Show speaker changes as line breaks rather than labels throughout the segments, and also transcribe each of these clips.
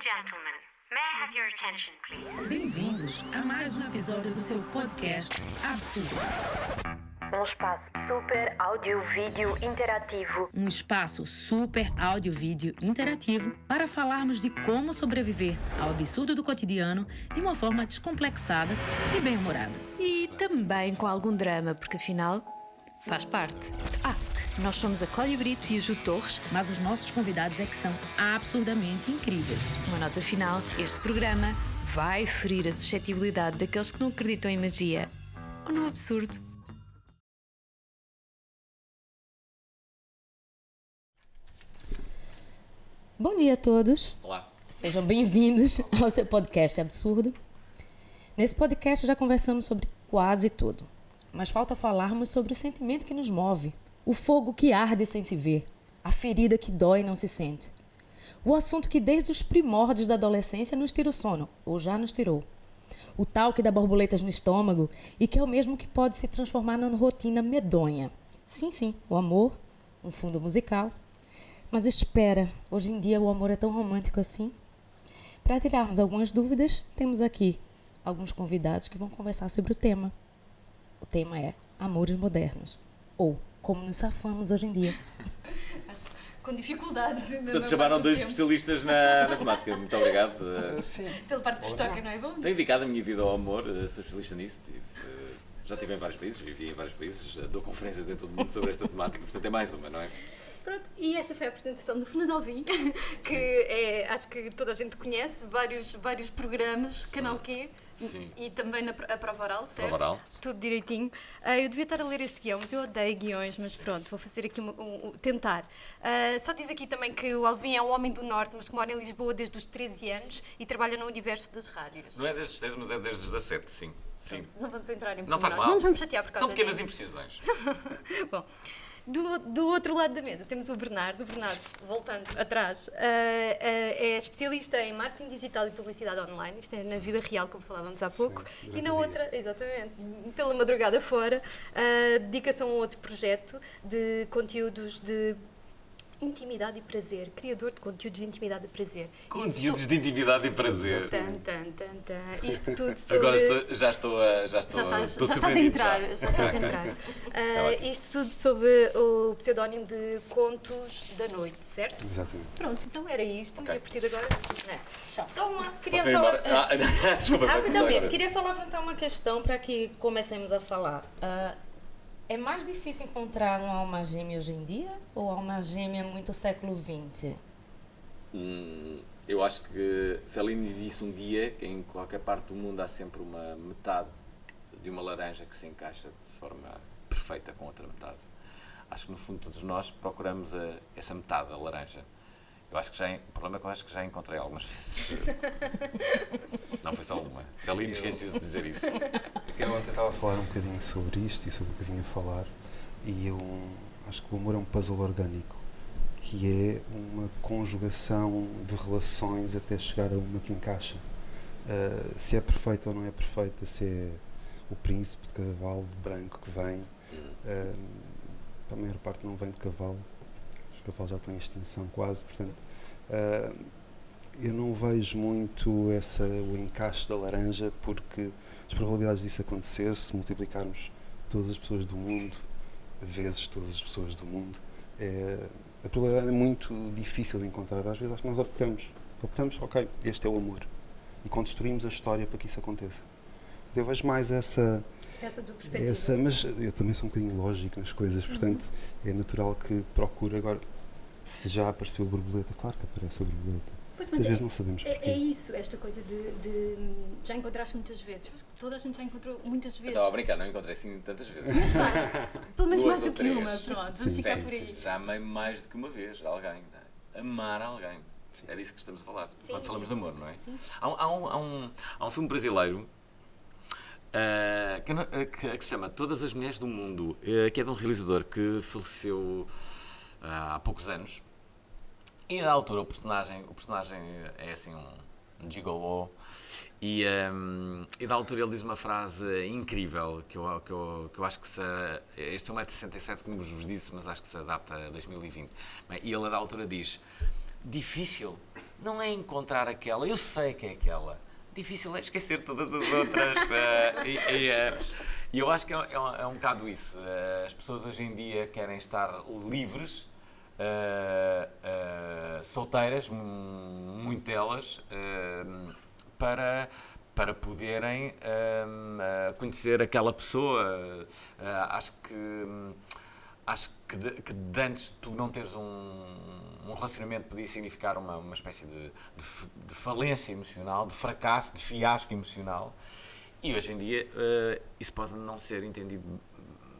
gentlemen, may I have your attention, please?
Bem-vindos a mais um episódio do seu podcast Absurdo.
Um espaço super áudio-vídeo interativo.
Um espaço super áudio-vídeo interativo para falarmos de como sobreviver ao absurdo do cotidiano de uma forma descomplexada e bem-humorada.
E também com algum drama, porque afinal faz parte. Nós somos a Cláudia Brito e a Ju Torres.
Mas os nossos convidados é que são absurdamente incríveis.
Uma nota final, este programa vai ferir a suscetibilidade daqueles que não acreditam em magia ou no absurdo.
Bom dia a todos.
Olá.
Sejam bem-vindos ao seu podcast Absurdo. Nesse podcast já conversamos sobre quase tudo, mas falta falarmos sobre o sentimento que nos move, o fogo que arde sem se ver, a ferida que dói e não se sente. O assunto que desde os primórdios da adolescência nos tira o sono, ou já nos tirou. O tal que dá borboletas no estômago e que é o mesmo que pode se transformar na rotina medonha. Sim, o amor, um fundo musical. Mas espera, hoje em dia o amor é tão romântico assim? Para tirarmos algumas dúvidas, temos aqui alguns convidados que vão conversar sobre o tema. O tema é amores modernos, ou como nos safamos hoje em dia.
Com dificuldades.
Portanto, chamaram dois especialistas na temática. Muito obrigado.
Sim.
Pela parte que toca, não é bom?
Tenho dedicado a minha vida ao amor, sou especialista nisso. Já estive em vários países, vivi em vários países, dou conferências em todo o mundo sobre esta temática, portanto é mais uma, não é?
Pronto, e esta foi a apresentação do Fernando Alvim, que é, acho que toda a gente conhece, vários programas, Canal Q,
Sim.
e também a prova oral, certo?
Prova oral.
Tudo direitinho. Eu devia estar a ler este guião, mas eu odeio guiões, mas pronto, vou fazer aqui tentar. Só diz aqui também que o Alvim é um homem do Norte, mas que mora em Lisboa desde os 13 anos e trabalha no universo das rádios.
Não é desde os 6, mas é desde os 17, sim.
Não vamos entrar em
Não faz
pormenores,
mal.
não nos vamos chatear por causa
São pequenas
disso.
imprecisões.
Bom, do outro lado da mesa temos o Bernardo. O Bernardo, voltando atrás, é especialista em marketing digital e publicidade online. Isto é na vida real, como falávamos há pouco.
Sim,
E na outra, exatamente, pela madrugada fora, dedica-se a um outro projeto de conteúdos de intimidade e prazer. Criador de conteúdos de intimidade e prazer.
Conteúdos de intimidade e prazer.
Isto tudo sobre...
Agora já estou
estás a entrar. Isto tudo sob o pseudónimo de Contos da Noite, certo?
Exatamente.
Pronto, então era isto
Ok.
e a partir de agora...
Só uma, queria
Posso ir
só...
embora? Desculpa,
Rapidamente, queria só levantar uma questão para que comecemos a falar. É mais difícil encontrar uma alma gêmea hoje em dia ou alma gêmea muito século XX?
Eu acho que Fellini disse um dia que em qualquer parte do mundo há sempre uma metade de uma laranja que se encaixa de forma perfeita com outra metade. Acho que no fundo todos nós procuramos essa metade da laranja. Eu acho que o problema é que eu acho que já encontrei algumas vezes. Não foi só uma. Fellini esqueci-se de dizer isso.
Eu ontem estava a falar um bocadinho sobre isto e sobre o que vinha a falar, e eu acho que o amor é um puzzle orgânico, que é uma conjugação de relações até chegar a uma que encaixa. Se é perfeita ou não é perfeita, se é o príncipe de cavalo branco que vem, a maior parte não vem de cavalo, os cavalos já estão em extinção quase, portanto, eu não vejo muito o encaixe da laranja, porque as probabilidades disso acontecer, se multiplicarmos todas as pessoas do mundo vezes todas as pessoas do mundo, a probabilidade é muito difícil de encontrar. Às vezes acho que nós optamos, ok, este é o amor, e construímos a história para que isso aconteça. Então, eu vejo mais essa
tua perspectiva.
mas eu também sou um bocadinho lógico nas coisas, portanto é natural que procure. Agora, se já apareceu a borboleta, claro que aparece a borboleta.
Pois,
Às vezes não sabemos porquê.
É isso, esta coisa de já encontraste muitas vezes. Acho que toda a gente já encontrou muitas vezes.
Estava a brincar, não encontrei assim tantas vezes.
Mas vá, pelo menos
Duas
mais
ou
do que uma,
três.
pronto,
Sim,
vamos ficar
sim,
por aí.
Já amei mais do que uma vez alguém. Amar alguém.
Sim.
É disso que estamos a falar.
Sim.
Quando falamos de amor, não é?
Sim.
Há um filme brasileiro que se chama Todas as Mulheres do Mundo, que é de um realizador que faleceu há poucos anos. E à altura o personagem é assim um gigolô e da altura ele diz uma frase incrível que eu acho que este filme é de 67, como vos disse, mas acho que se adapta a 2020. Bem, e ele da altura diz: difícil não é encontrar aquela, eu sei que é aquela. Difícil é esquecer todas as outras. E eu acho que é um bocado isso. As pessoas hoje em dia querem estar livres, solteiras, muito delas, para poderem conhecer aquela pessoa. Acho que de antes tu não teres um relacionamento podia significar uma espécie de falência emocional, de fracasso, de fiasco emocional. E hoje em dia isso pode não ser entendido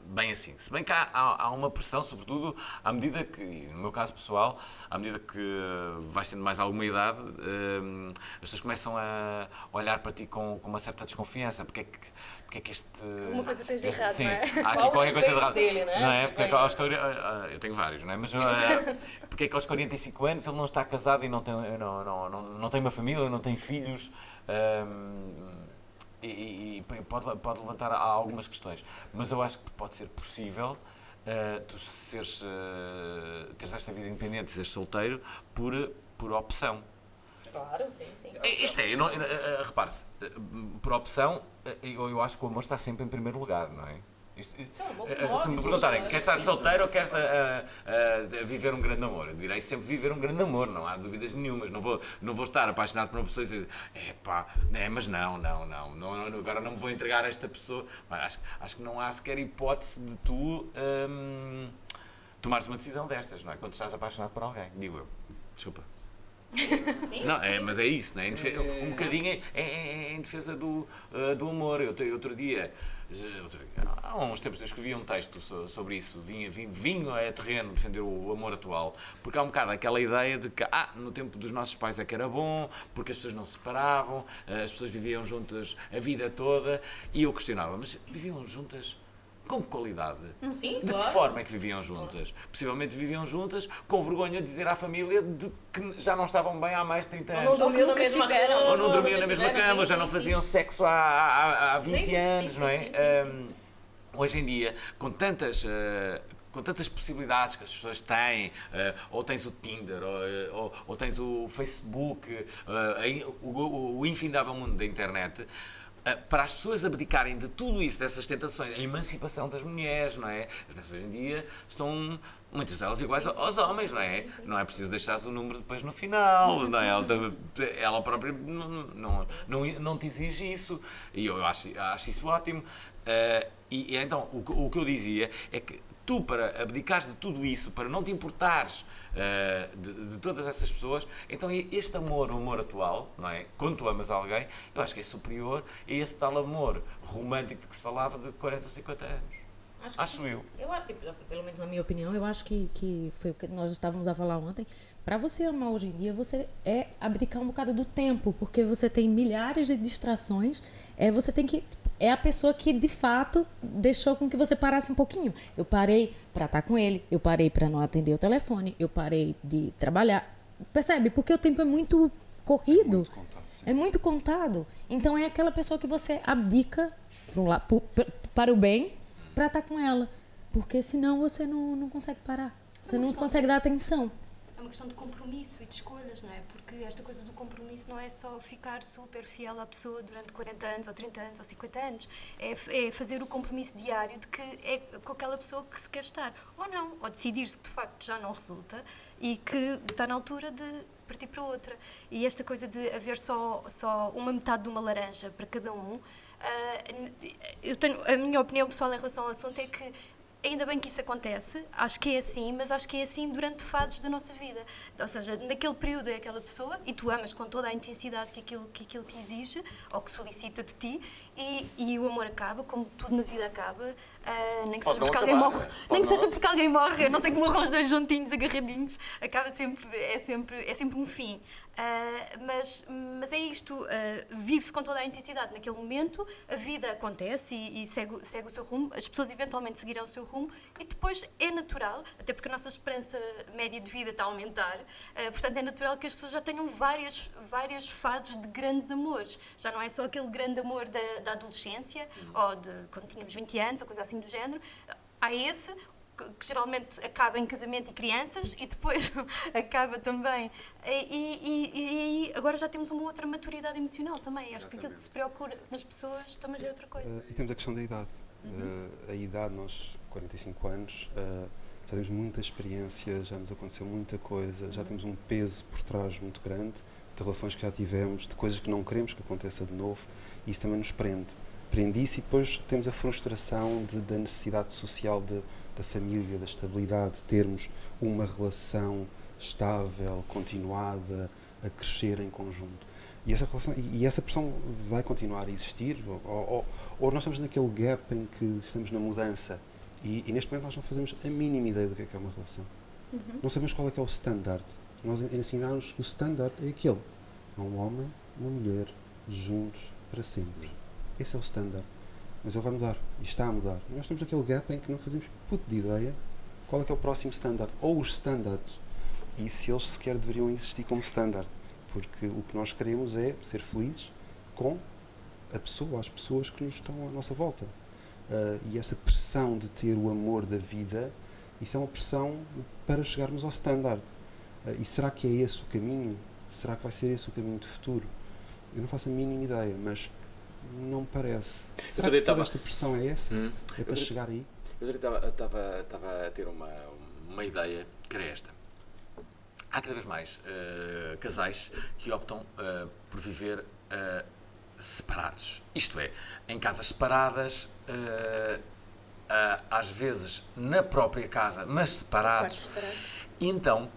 bem assim. Se bem que há uma pressão, sobretudo à medida que, no meu caso pessoal, à medida que vais tendo mais alguma idade, as pessoas começam a olhar para ti com uma certa desconfiança. Porque é que este...
Uma coisa tens de errado,
sim,
não é?
há aqui qualquer coisa de errado.
Dele, não é?
Porque eu tenho vários, não é? Mas porque é que aos 45 anos ele não está casado e não tem uma família, não tem filhos... E pode levantar algumas questões, mas eu acho que pode ser possível tu teres esta vida independente, seres solteiro por opção.
Claro, sim.
Isto é, repare-se, por opção, eu acho que o amor está sempre em primeiro lugar, não é? Se me perguntarem, queres estar solteiro ou queres viver um grande amor? Eu direi sempre viver um grande amor, não há dúvidas nenhumas. Não vou estar apaixonado por uma pessoa e dizer, mas não, agora não me vou entregar a esta pessoa. Mas acho que não há sequer hipótese de tu tomares uma decisão destas, não é? Quando estás apaixonado por alguém, digo eu. Desculpa.
Sim.
Não, mas é isso, não é? Um bocadinho em defesa do amor. Outro dia, há uns tempos eu escrevi um texto sobre isso, vinho a terreno defender o amor atual, porque há um bocado aquela ideia de que no tempo dos nossos pais é que era bom, porque as pessoas não se separavam, as pessoas viviam juntas a vida toda, e eu questionava, mas viviam juntas com que qualidade?
Sim,
de que forma é que viviam juntas? Possivelmente viviam juntas com vergonha de dizer à família de que já não estavam bem há mais de 30 anos.
Ou não dormiam na mesma cama.
Ou não dormiam na mesma cama, ou já não faziam sexo há 20
Sim,
anos,
sim,
não é?
sim.
Hoje em dia, com tantas possibilidades que as pessoas têm, ou tens o Tinder, ou tens o Facebook, o infindável mundo da internet, para as pessoas abdicarem de tudo isso, dessas tentações, a emancipação das mulheres, não é? As pessoas hoje em dia estão, muitas delas, iguais aos homens, não é? Não é preciso deixar o número depois no final, não é? Ela própria não te exige isso, e eu acho isso ótimo. E então, o que eu dizia é que tu, para abdicares de tudo isso, para não te importares de todas essas pessoas, então este amor, o amor atual, não é? Quando tu amas alguém, eu acho que é superior a esse tal amor romântico de que se falava de 40 ou 50 anos. Acho eu.
Pelo menos na minha opinião, eu acho que foi o que nós estávamos a falar ontem. Para você amar hoje em dia, você é abdicar um bocado do tempo, porque você tem milhares de distrações, você tem que... É a pessoa que, de fato, deixou com que você parasse um pouquinho. Eu parei para estar com ele, eu parei para não atender o telefone, eu parei de trabalhar. Percebe? Porque o tempo é muito corrido. É muito contado. Então, é aquela pessoa que você abdica para o bem, para estar com ela. Porque senão você não consegue parar. Você não consegue dar atenção.
É uma questão de compromisso e de escolhas, não é? Porque esta coisa do compromisso não é só ficar super fiel à pessoa durante 40 anos, ou 30 anos, ou 50 anos. É fazer o compromisso diário de que é com aquela pessoa que se quer estar. Ou não. Ou decidir-se que, de facto, já não resulta e que está na altura de partir para outra. E esta coisa de haver só uma metade de uma laranja para cada um, a minha opinião pessoal em relação ao assunto é que ainda bem que isso acontece, acho que é assim, mas acho que é assim durante fases da nossa vida. Ou seja, naquele período é aquela pessoa e tu amas com toda a intensidade que aquilo te exige ou que solicita de ti e o amor acaba, como tudo na vida acaba, nem que seja porque alguém morre. Nem que seja porque alguém morre, a não ser que morram os dois juntinhos, agarradinhos, acaba sempre, é sempre um fim. Mas é isto, vive-se com toda a intensidade naquele momento, a vida acontece e segue o seu rumo, as pessoas eventualmente seguirão o seu rumo e depois é natural, até porque a nossa esperança média de vida está a aumentar, portanto é natural que as pessoas já tenham várias fases de grandes amores, já não é só aquele grande amor da adolescência ou de quando tínhamos 20 anos ou coisa assim do género, há esse. que geralmente acaba em casamento e crianças e depois acaba também. E agora já temos uma outra maturidade emocional também. Acho que aquilo que se preocupa nas pessoas também já é outra coisa.
E temos a questão da idade. A idade, nós, 45 anos, já temos muita experiência, já nos aconteceu muita coisa, já temos um peso por trás muito grande, de relações que já tivemos, de coisas que não queremos que aconteça de novo, e isso também nos prende. Prende isso e depois temos a frustração da necessidade social da família, da estabilidade, de termos uma relação estável, continuada, a crescer em conjunto. E essa relação, e essa pressão vai continuar a existir, ou nós estamos naquele gap em que estamos na mudança e neste momento nós não fazemos a mínima ideia do que é uma relação. Não sabemos qual é que é o standard. Nós ensinamos que o standard é aquele. É um homem, uma mulher, juntos, para sempre. Esse é o standard. Mas ele vai mudar, e está a mudar. E nós temos aquele gap em que não fazemos puto de ideia qual é que é o próximo standard, ou os standards, e se eles sequer deveriam existir como standard. Porque o que nós queremos é ser felizes com a pessoa, as pessoas que nos estão à nossa volta. E essa pressão de ter o amor da vida, isso é uma pressão para chegarmos ao standard. E será que é esse o caminho? Será que vai ser esse o caminho de futuro? Eu não faço a mínima ideia, mas não me parece. Será que toda esta pressão é essa? É para chegar aí?
Eu estava a ter uma ideia que era esta. Há cada vez mais casais que optam por viver separados. Isto é, em casas separadas, às vezes na própria casa, mas separados. E então,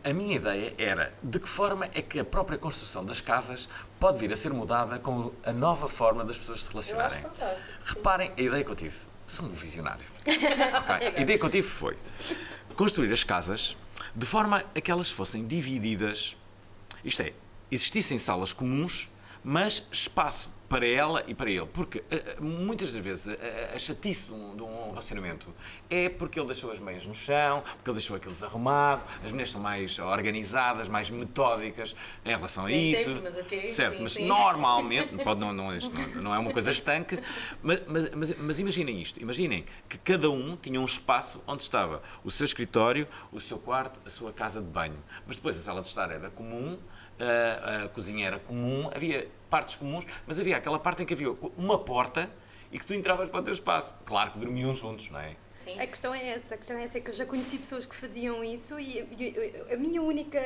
a minha ideia era de que forma é que a própria construção das casas pode vir a ser mudada com a nova forma das pessoas se relacionarem.
Eu acho fantástico.
Reparem a ideia que eu tive. Sou um visionário. Okay. A ideia que eu tive foi construir as casas de forma a que elas fossem divididas, isto é, existissem salas comuns, mas espaço para ela e para ele. Porque muitas das vezes a chatice de um relacionamento é porque ele deixou as meias no chão, porque ele deixou aquilo desarrumado, as mulheres são mais organizadas, mais metódicas em relação a
Nem
isso.
sempre, mas ok.
Certo,
Sim,
mas
sim.
normalmente, isto não é uma coisa estanque, mas imaginem isto, imaginem que cada um tinha um espaço onde estava o seu escritório, o seu quarto, a sua casa de banho. Mas depois a sala de estar era comum, a cozinha era comum, havia partes comuns, mas havia aquela parte em que havia uma porta e que tu entravas para o teu espaço. Claro que dormiam juntos, não é?
Sim.
A questão é essa, é que eu já conheci pessoas que faziam isso e a minha única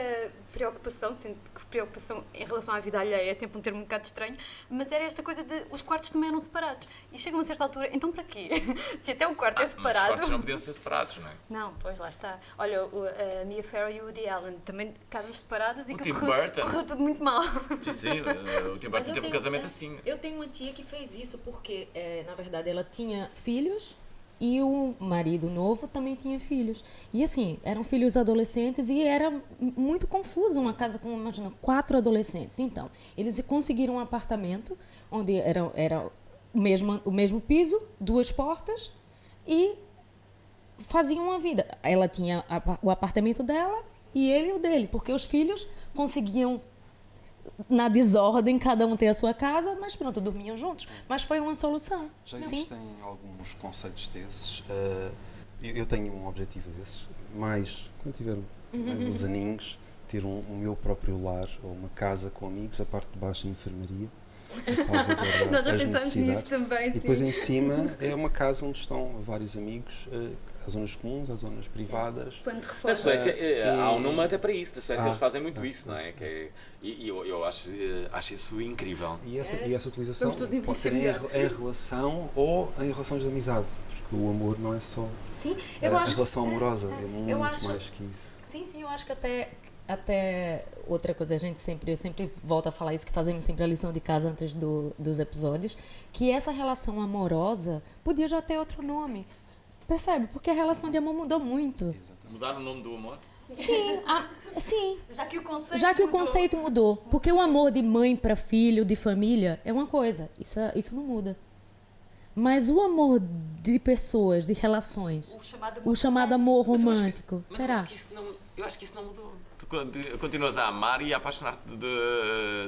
preocupação, sendo que preocupação em relação à vida alheia é sempre um termo um bocado estranho, mas era esta coisa de os quartos também eram separados. E chega a uma certa altura, então para quê? Se até o quarto é separado...
Mas os quartos não podiam ser separados, não é?
Não, pois lá está. Olha, a Mia Farrow e o Woody Allen, também casas separadas e
O
que
Tim Burton.
correu tudo muito mal.
Sim, o Tim Burton teve um casamento assim.
Eu tenho uma tia que fez isso porque, na verdade, ela tinha filhos e o marido novo também tinha filhos. E assim, eram filhos adolescentes e era muito confuso uma casa com, imagina, 4 adolescentes. Então, eles conseguiram um apartamento onde era o mesmo piso, 2 portas e faziam uma vida. Ela tinha o apartamento dela e ele o dele, porque os filhos conseguiam, na desordem, cada um ter a sua casa, mas pronto, dormiam juntos. Mas foi uma solução.
Já
Sim.
existem alguns conceitos desses. Eu tenho um objetivo desses, mas quando tiver mais uns aninhos, ter o meu próprio lar, ou uma casa com amigos, a parte de baixo a enfermaria, a salvaguardar
Nós já
as
pensámos nisso
necessidades.
também,
E depois
sim.
em cima é uma casa onde estão vários amigos, há zonas comuns, há zonas privadas.
Quando
Na
reforma.
Suécia, há um nome até para isso. Na Suécia
Ah.
eles fazem muito isso, não é? E eu acho isso incrível.
E essa utilização
Vamos todos
pode ser em relação ou em relações de amizade, porque o amor não é só
Sim,
a
eu acho.
relação amorosa, é muito
acho-
mais que isso.
Sim, eu acho que até outra coisa, eu sempre volto a falar isso, que fazemos sempre a lição de casa antes dos episódios, que essa relação amorosa podia já ter outro nome. Percebe? Porque a relação de amor mudou muito.
Mudar o nome do amor?
Sim, sim.
Já que o conceito
Já que o
mudou.
conceito mudou. Porque o amor de mãe para filho, de família, é uma coisa. Isso não muda. Mas o amor de pessoas, de relações, o chamado amor romântico,
Mas
será?
eu acho que isso não mudou. Tu continuas a amar e a apaixonar-te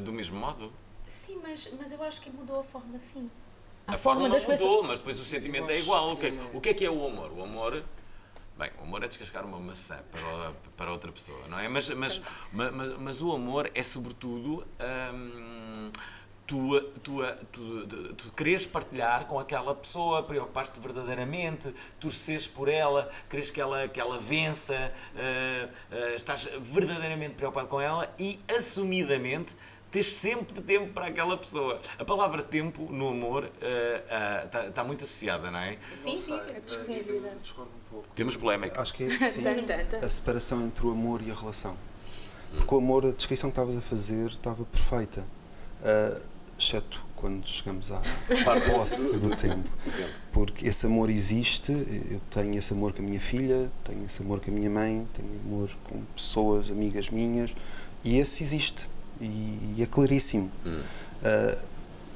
do mesmo modo.
Sim, mas eu acho que mudou a forma, sim.
A forma não mudou, mas depois o sentimento é igual. O que é o amor? Bem, o amor é descascar uma maçã para outra pessoa, não é? Mas o amor é, sobretudo, tu quereres partilhar com aquela pessoa, preocupar-te verdadeiramente, torceres por ela, queres que ela vença, estás verdadeiramente preocupado com ela e, assumidamente, tens sempre tempo para aquela pessoa. A palavra tempo, no amor, está muito associada, não é?
Sim, a disponibilidade.
Discordo um pouco.
Temos polémica.
Acho que é, sim, a separação entre o amor e a relação. Porque o amor, a descrição que estavas a fazer, estava perfeita. Exceto quando chegamos à posse do tempo. Porque esse amor existe, eu tenho esse amor com a minha filha, tenho esse amor com a minha mãe, tenho amor com pessoas, amigas minhas, e esse existe. E é claríssimo.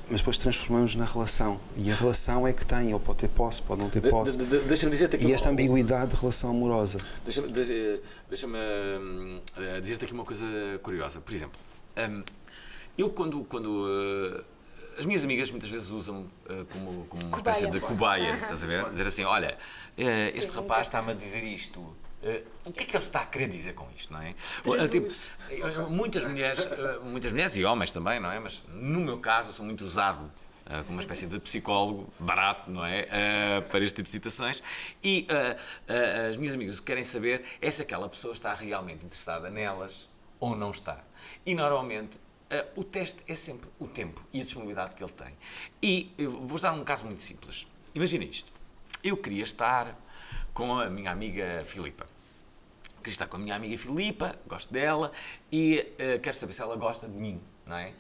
Mas depois transformamos na relação. E a relação é que tem, ou pode ter posse, pode não ter posse.
Deixa-me dizer-te aqui
e esta ambiguidade de relação amorosa.
Deixa-me dizer-te aqui uma coisa curiosa. Por exemplo, eu quando as minhas amigas muitas vezes usam como uma espécie de cobaia, estás a ver? Dizer assim, olha, este rapaz está-me a dizer isto. O que é que ele está a querer dizer com isto, não é? Tipo, muitas mulheres e homens também, não é? Mas no meu caso eu sou muito usado como uma espécie de psicólogo barato, não é? Para este tipo de situações. E as minhas amigas o que querem saber é se aquela pessoa está realmente interessada nelas ou não está. E normalmente o teste é sempre o tempo e a disponibilidade que ele tem. E eu vou dar um caso muito simples. Imagina isto. Eu queria estar com a minha amiga Filipa. Queria estar com a minha amiga Filipa, gosto dela e quero saber se ela gosta de mim, não é?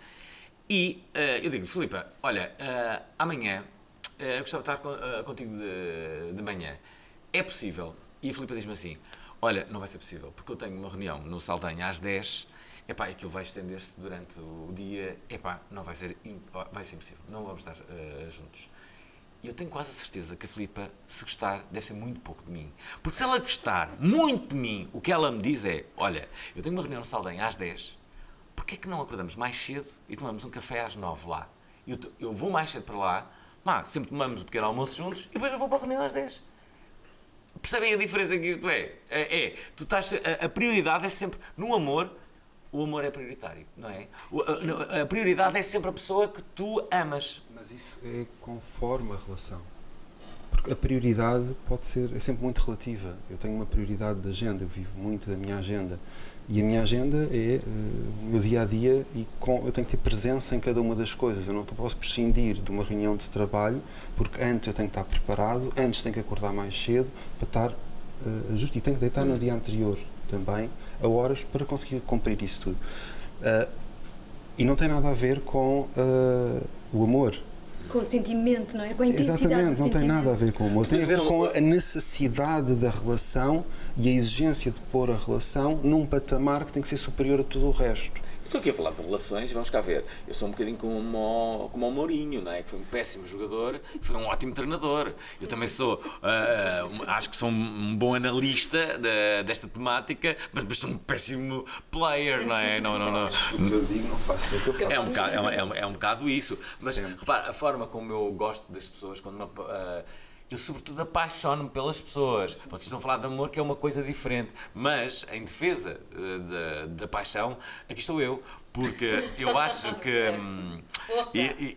E eu digo, Filipa, olha, amanhã eu gostava de estar contigo de manhã. É possível? E a Filipa diz-me assim, olha, não vai ser possível, porque eu tenho uma reunião no Saldanha às 10, epá, aquilo vai estender-se durante o dia, epá, não vai ser impossível, não vamos estar juntos. E eu tenho quase a certeza que a Filipa, se gostar, deve ser muito pouco de mim. Porque se ela gostar muito de mim, o que ela me diz é, olha, eu tenho uma reunião no Saldanha às 10, porquê é que não acordamos mais cedo e tomamos um café às 9 lá? Eu vou mais cedo para lá, sempre tomamos um pequeno almoço juntos e depois eu vou para a reunião às 10. Percebem a diferença que isto é? Tu estás, a prioridade é sempre, no amor, o amor é prioritário, não é? A prioridade é sempre a pessoa que tu amas.
Mas isso é conforme a relação. Porque a prioridade é sempre muito relativa. Eu tenho uma prioridade de agenda, eu vivo muito da minha agenda. E a minha agenda é o meu dia-a-dia e eu tenho que ter presença em cada uma das coisas. Eu não posso prescindir de uma reunião de trabalho, porque antes eu tenho que estar preparado, antes tenho que acordar mais cedo para estar justo. E tenho que deitar no dia anterior também, a horas, para conseguir cumprir isso tudo. E não tem nada a ver com o amor.
Com o sentimento, não é? Com a intensidade.
Exatamente, não tem nada a ver com o amor. Tem a ver com a necessidade da relação e a exigência de pôr a relação num patamar que tem que ser superior a tudo o resto.
Estou aqui a falar de relações, vamos cá ver. Eu sou um bocadinho como o Mourinho, não é? Que foi um péssimo jogador, foi um ótimo treinador. Eu também sou, acho que sou um bom analista desta temática, mas sou um péssimo player, não é? Não.
O que eu digo não faço o que eu faço.
É um bocado isso. Mas
sempre.
repara, a forma como eu gosto das pessoas, eu sobretudo apaixono-me pelas pessoas. Vocês estão a falar de amor, que é uma coisa diferente, mas em defesa da paixão, aqui estou eu, porque eu acho que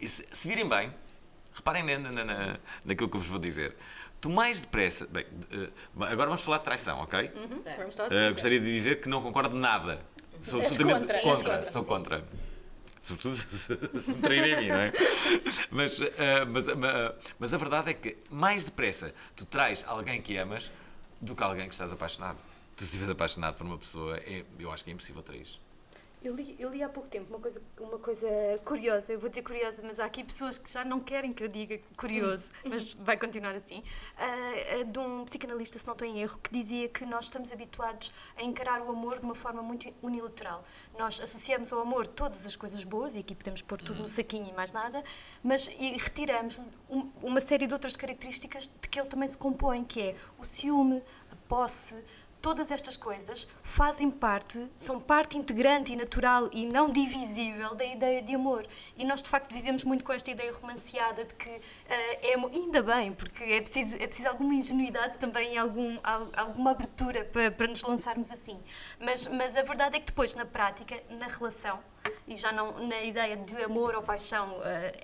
se virem bem, reparem naquilo que eu vos vou dizer. Tu mais depressa... Bem, agora vamos falar de traição, ok?
Vamos falar
gostaria de dizer que não concordo de nada. Sou absolutamente contra. Sobretudo se me traírem a mim, não é? Mas a verdade é que mais depressa tu traz alguém que amas do que alguém que estás apaixonado. Tu, se estiveres apaixonado por uma pessoa, eu acho que é impossível trair.
Eu li há pouco tempo uma coisa curiosa, eu vou dizer curiosa, mas há aqui pessoas que já não querem que eu diga curioso, mas vai continuar assim, de um psicanalista, se não estou em erro, que dizia que nós estamos habituados a encarar o amor de uma forma muito unilateral. Nós associamos ao amor todas as coisas boas, e aqui podemos pôr tudo no saquinho e mais nada, e retiramos uma série de outras características de que ele também se compõe, que é o ciúme, a posse, todas estas coisas fazem parte, são parte integrante e natural e não divisível da ideia de amor. E nós, de facto, vivemos muito com esta ideia romanceada de que é amor. E ainda bem, porque é preciso alguma ingenuidade também e alguma abertura para nos lançarmos assim. Mas a verdade é que depois, na prática, na relação, e já não na ideia de amor ou paixão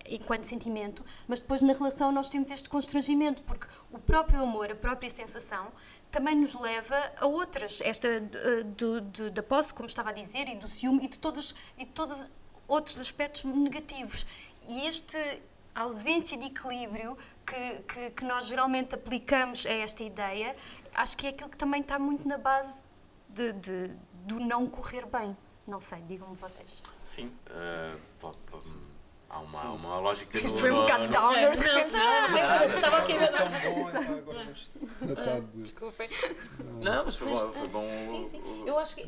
enquanto sentimento, mas depois na relação nós temos este constrangimento, porque o próprio amor, a própria sensação, também nos leva a outras, esta da posse, como estava a dizer, e do ciúme, e de todos outros aspectos negativos. E esta ausência de equilíbrio que nós geralmente aplicamos a esta ideia, acho que é aquilo que também está muito na base do não correr bem. Não sei, digam-me vocês.
Sim, há uma lógica...
Isto foi um bocado downer, de repente.
Estava aqui
Desculpem.
Não, mas foi bom.
Sim. Eu acho que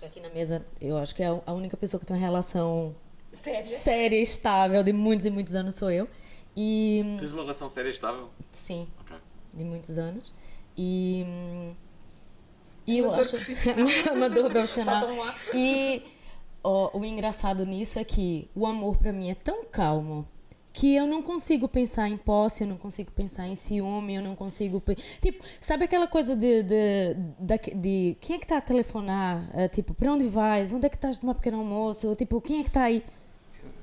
aqui na mesa, eu acho que a única pessoa que tem uma relação séria e estável de muitos e muitos anos sou eu. E...
Tens uma relação séria e estável?
Sim,
Ok.
de muitos anos. E eu acho... Amador profissional. E o engraçado nisso é que o amor pra mim é tão calmo que eu não consigo pensar em posse, eu não consigo pensar em ciúme, eu não consigo... Tipo, sabe aquela coisa de quem é que tá a telefonar? Tipo, pra onde vais? Onde é que estás de uma pequeno almoço? Tipo, quem é que tá aí?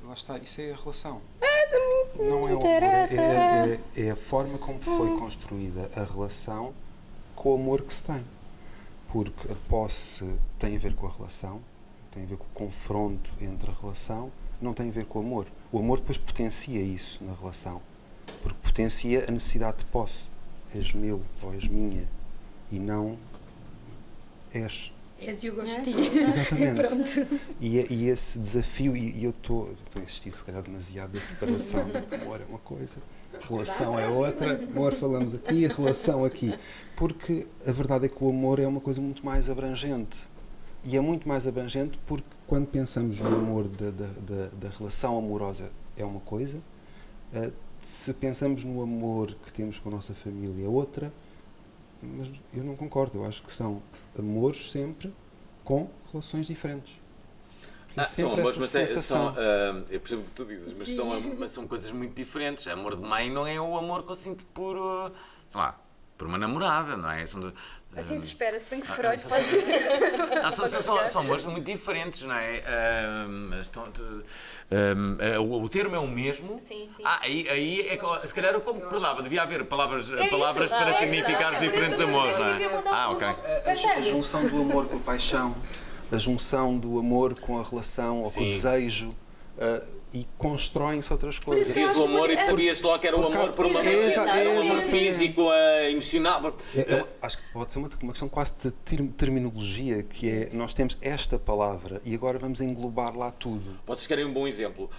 Lá está, isso é a relação.
Não
é
interessa.
o amor, é a forma como foi construída a relação com o amor que se tem. Porque a posse tem a ver com a relação, tem a ver com o confronto entre a relação, não tem a ver com o amor. O amor depois potencia isso na relação, porque potencia a necessidade de posse. És meu ou és minha e não és.
És o gostinho.
Exatamente. E esse desafio, e eu estou a insistir se calhar demasiado da separação, de amor é uma coisa, relação é outra, amor falamos aqui, relação aqui. Porque a verdade é que o amor é uma coisa muito mais abrangente. E é muito mais abrangente porque quando pensamos no amor da relação amorosa é uma coisa, se pensamos no amor que temos com a nossa família é outra, mas eu não concordo, eu acho que são amores sempre com relações diferentes. Porque sempre
são amores,
essa sensação.
Eu percebo o que tu dizes, mas são coisas muito diferentes. Amor de mãe não é o amor que eu sinto por, sei lá, por uma namorada, não é?
Assim se espera, se bem que Freud
são amores muito diferentes, não é? O termo é o mesmo.
Sim.
Aí é que, se calhar eu concordava, devia haver palavras para significar os diferentes amores, não é? Ok.
A junção do amor com a paixão, a junção do amor com a relação ou com o desejo, e constroem-se outras coisas.
Dizias o amor e tu sabias logo que era o amor por uma amor físico, emocional.
Acho que pode ser uma questão quase de terminologia, que é, nós temos esta palavra e agora vamos englobar lá tudo.
Vocês querem um bom exemplo?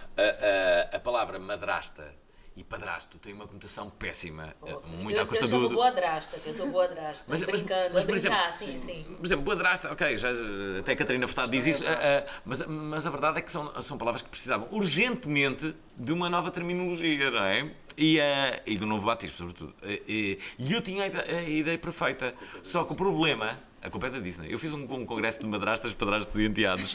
A palavra madrasta e padrasto tem uma conotação péssima, muito à custa do...
Eu sou boa drasta,
Mas,
brincando,
por
brincar,
exemplo,
sim.
Por exemplo, boadrasta, ok, até a Catarina Furtado diz isso, mas a verdade é que são palavras que precisavam urgentemente de uma nova terminologia, não é? E do novo batismo, sobretudo. E eu tinha a ideia perfeita, só que o problema... A culpa é da Disney. Eu fiz um congresso de madrastas, padrastos e enteados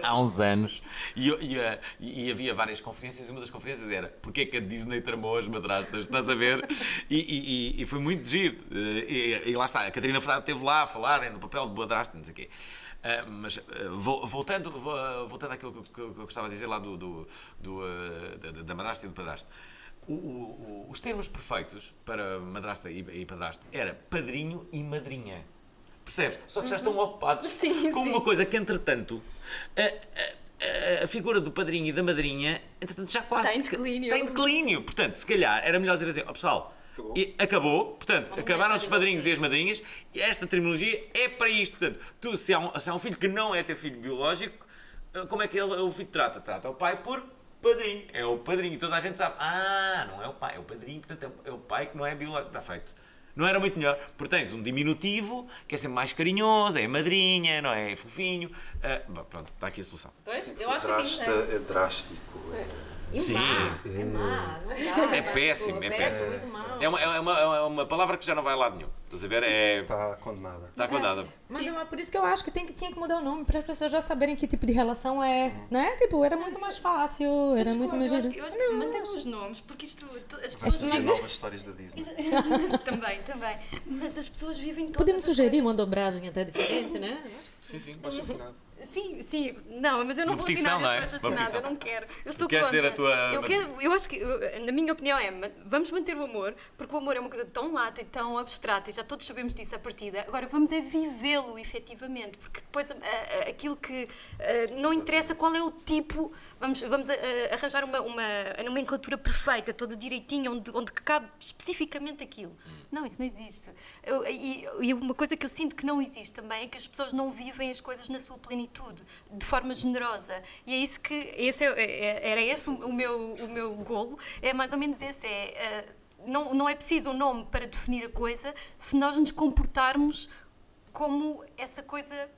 há uns anos e havia várias conferências e uma das conferências era porque é que a Disney tramou as madrastas, estás a ver? E foi muito giro. E lá está, a Catarina Furtado esteve lá a falar no papel de madrasta, não sei o quê. Mas voltando àquilo que eu gostava de dizer lá da madrasta e do padrasto. Os termos perfeitos para madrasta e padrasto era padrinho e madrinha. Percebes? Só que já estão ocupados com uma coisa que, entretanto, a figura do padrinho e da madrinha, entretanto, já quase...
Está em
declínio. Portanto, se calhar, era melhor dizer assim, pessoal, acabou. Portanto, acabaram os padrinhos e as madrinhas e esta terminologia é para isto. Portanto, se há um filho que não é teu filho biológico, como é que o filho trata? Trata o pai por... padrinho, é o padrinho, e toda a gente sabe, não é o pai, é o padrinho, portanto é o pai que não é biológico, está feito. Não era muito melhor, porque tens um diminutivo que é sempre mais carinhoso, é a madrinha, não é? É fofinho. Pronto, está aqui a solução.
Pois, eu acho que sim.
É drástico,
E
Sim.
má, não dá.
É péssimo, é
Parece
péssimo.
muito mal.
É uma palavra que já não vai a lado nenhum. Estás a ver?
Está condenada.
Está condenada.
Mas é por isso que eu acho que tinha que mudar o nome, para as pessoas já saberem que tipo de relação é, né? Tipo, era muito mais fácil, era muito mais...
Eu acho que mantemos os nomes, porque isto... As pessoas...
As novas histórias da Disney.
também. Mas as pessoas vivem todas
Podemos
as
sugerir uma
coisas.
dobragem até diferente, né? Eu acho que sim.
Sim.
Baixo assinado.
Sim, não, mas eu não
Uma
vou
petição,
assinar
não é?
esse
Uma
assinado,
petição.
eu não quero. Eu estou
Queres
contra.
ter a tua-
Eu acho que, na minha opinião, vamos manter o amor, porque o amor é uma coisa tão lata e tão abstrata, e já todos sabemos disso à partida. Agora, vamos é vivê-lo efetivamente, porque depois aquilo que não interessa qual é o tipo, vamos arranjar uma nomenclatura perfeita, toda direitinha, onde cabe especificamente aquilo. Não, isso não existe. E uma coisa que eu sinto que não existe também é que as pessoas não vivem as coisas na sua plenitude, de forma generosa. E é isso que era esse o meu golo, é mais ou menos esse, não é preciso um nome para definir a coisa se nós nos comportarmos como essa coisa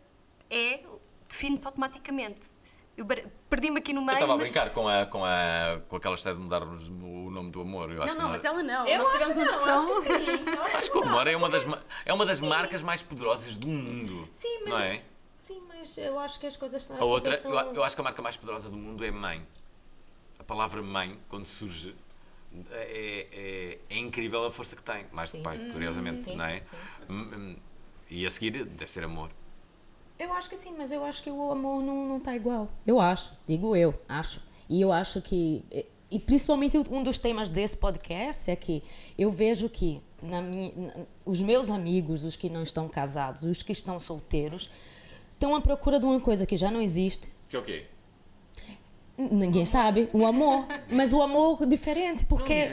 define-se automaticamente. Eu perdi-me aqui no meio.
Eu estava a
mas...
brincar com aquela história de mudarmos o nome do amor. Eu acho que
Mas ela não.
Eu
Nós
acho
tivemos uma
não,
discussão.
acho que sim. Eu
Acho que o amor é uma das marcas mais poderosas do mundo.
Sim, mas...
Não é?
Sim, mas eu acho que as coisas...
A outra, eu acho que a marca mais poderosa do mundo é mãe. A palavra mãe, quando surge, é incrível a força que tem. Mais do pai, curiosamente,
sim,
não é?
sim.
E a seguir deve ser amor.
Eu acho que sim, mas eu acho que o amor não está igual. Eu acho, acho. E eu acho que... E principalmente um dos temas desse podcast é que eu vejo que os meus amigos, os que não estão casados, os que estão solteiros, estão à procura de uma coisa que já não existe.
Que é o quê?
Ninguém sabe, o amor. Mas o amor diferente, porque...